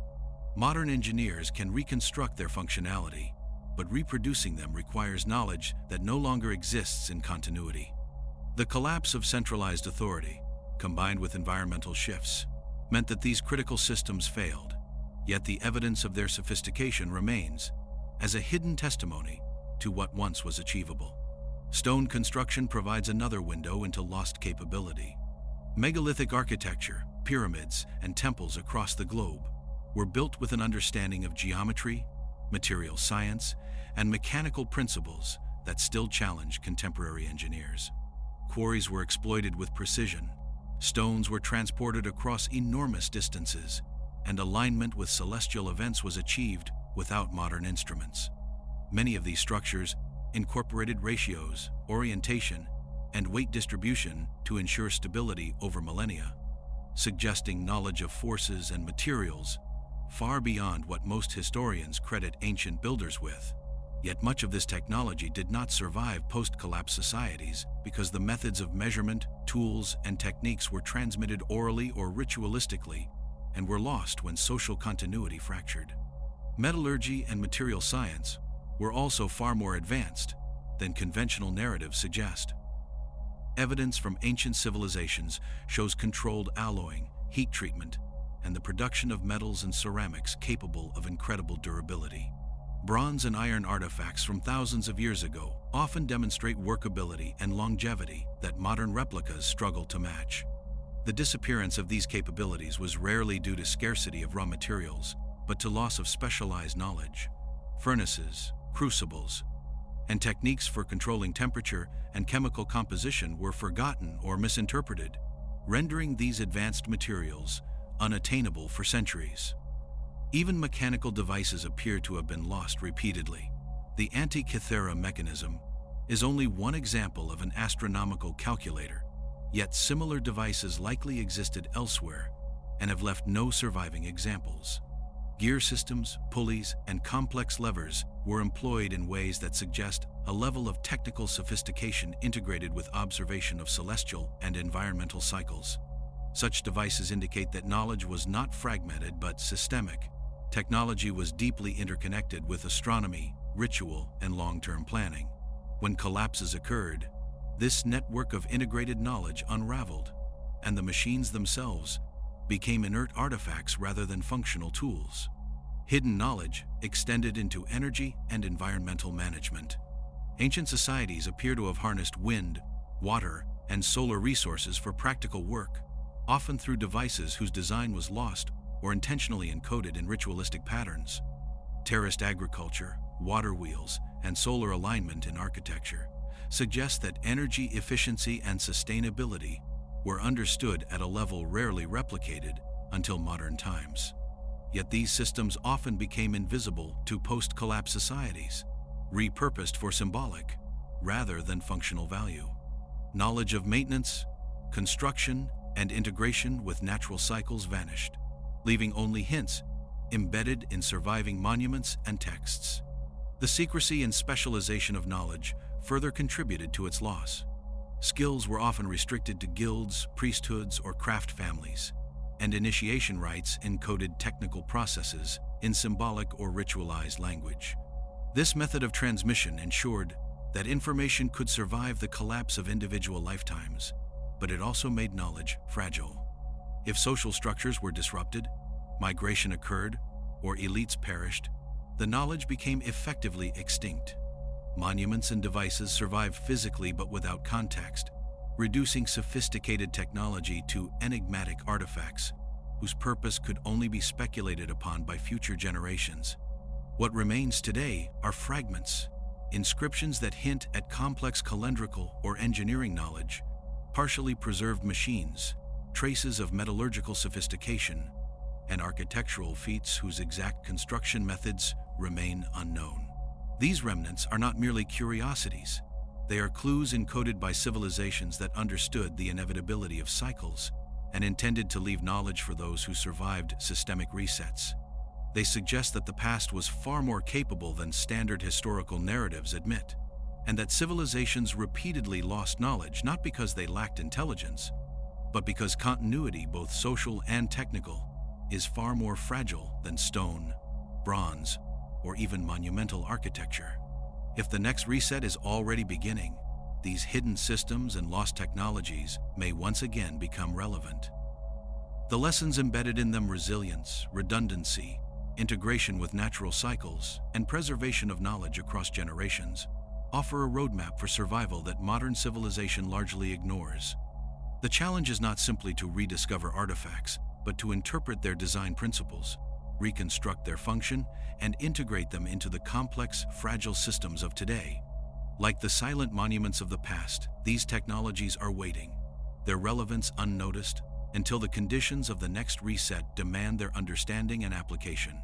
Modern engineers can reconstruct their functionality, but reproducing them requires knowledge that no longer exists in continuity. The collapse of centralized authority, combined with environmental shifts, meant that these critical systems failed, yet the evidence of their sophistication remains as a hidden testimony to what once was achievable. Stone construction provides another window into lost capability. Megalithic architecture, pyramids, and temples across the globe were built with an understanding of geometry, material science, and mechanical principles that still challenge contemporary engineers. Quarries were exploited with precision, stones were transported across enormous distances, and alignment with celestial events was achieved without modern instruments. Many of these structures incorporated ratios, orientation, and weight distribution to ensure stability over millennia, suggesting knowledge of forces and materials far beyond what most historians credit ancient builders with. Yet much of this technology did not survive post-collapse societies because the methods of measurement, tools, and techniques were transmitted orally or ritualistically and were lost when social continuity fractured. Metallurgy and material science were also far more advanced than conventional narratives suggest. Evidence from ancient civilizations shows controlled alloying, heat treatment, and the production of metals and ceramics capable of incredible durability. Bronze and iron artifacts from thousands of years ago often demonstrate workability and longevity that modern replicas struggle to match. The disappearance of these capabilities was rarely due to scarcity of raw materials, but to loss of specialized knowledge. Furnaces, crucibles, and techniques for controlling temperature and chemical composition were forgotten or misinterpreted, rendering these advanced materials unattainable for centuries. Even mechanical devices appear to have been lost repeatedly. The Antikythera mechanism is only one example of an astronomical calculator, yet similar devices likely existed elsewhere and have left no surviving examples. Gear systems, pulleys, and complex levers were employed in ways that suggest a level of technical sophistication integrated with observation of celestial and environmental cycles. Such devices indicate that knowledge was not fragmented but systemic. Technology was deeply interconnected with astronomy, ritual, and long-term planning. When collapses occurred, this network of integrated knowledge unraveled, and the machines themselves became inert artifacts rather than functional tools. Hidden knowledge extended into energy and environmental management. Ancient societies appear to have harnessed wind, water, and solar resources for practical work, often through devices whose design was lost or intentionally encoded in ritualistic patterns. Terraced agriculture, water wheels, and solar alignment in architecture suggest that energy efficiency and sustainability were understood at a level rarely replicated until modern times. Yet these systems often became invisible to post-collapse societies, repurposed for symbolic rather than functional value. Knowledge of maintenance, construction, and integration with natural cycles vanished, leaving only hints embedded in surviving monuments and texts. The secrecy and specialization of knowledge further contributed to its loss. Skills were often restricted to guilds, priesthoods, or craft families, and initiation rites encoded technical processes in symbolic or ritualized language. This method of transmission ensured that information could survive the collapse of individual lifetimes, but it also made knowledge fragile. If social structures were disrupted, migration occurred, or elites perished, the knowledge became effectively extinct. Monuments and devices survived physically but without context, reducing sophisticated technology to enigmatic artifacts whose purpose could only be speculated upon by future generations. What remains today are fragments, inscriptions that hint at complex calendrical or engineering knowledge, partially preserved machines, traces of metallurgical sophistication, and architectural feats whose exact construction methods remain unknown. These remnants are not merely curiosities. They are clues encoded by civilizations that understood the inevitability of cycles and intended to leave knowledge for those who survived systemic resets. They suggest that the past was far more capable than standard historical narratives admit, and that civilizations repeatedly lost knowledge not because they lacked intelligence, but because continuity, both social and technical, is far more fragile than stone, bronze, or even monumental architecture. If the next reset is already beginning, these hidden systems and lost technologies may once again become relevant. The lessons embedded in them, resilience, redundancy, integration with natural cycles, and preservation of knowledge across generations, offer a roadmap for survival that modern civilization largely ignores. The challenge is not simply to rediscover artifacts, but to interpret their design principles, reconstruct their function, and integrate them into the complex, fragile systems of today. Like the silent monuments of the past, these technologies are waiting, their relevance unnoticed, until the conditions of the next reset demand their understanding and application.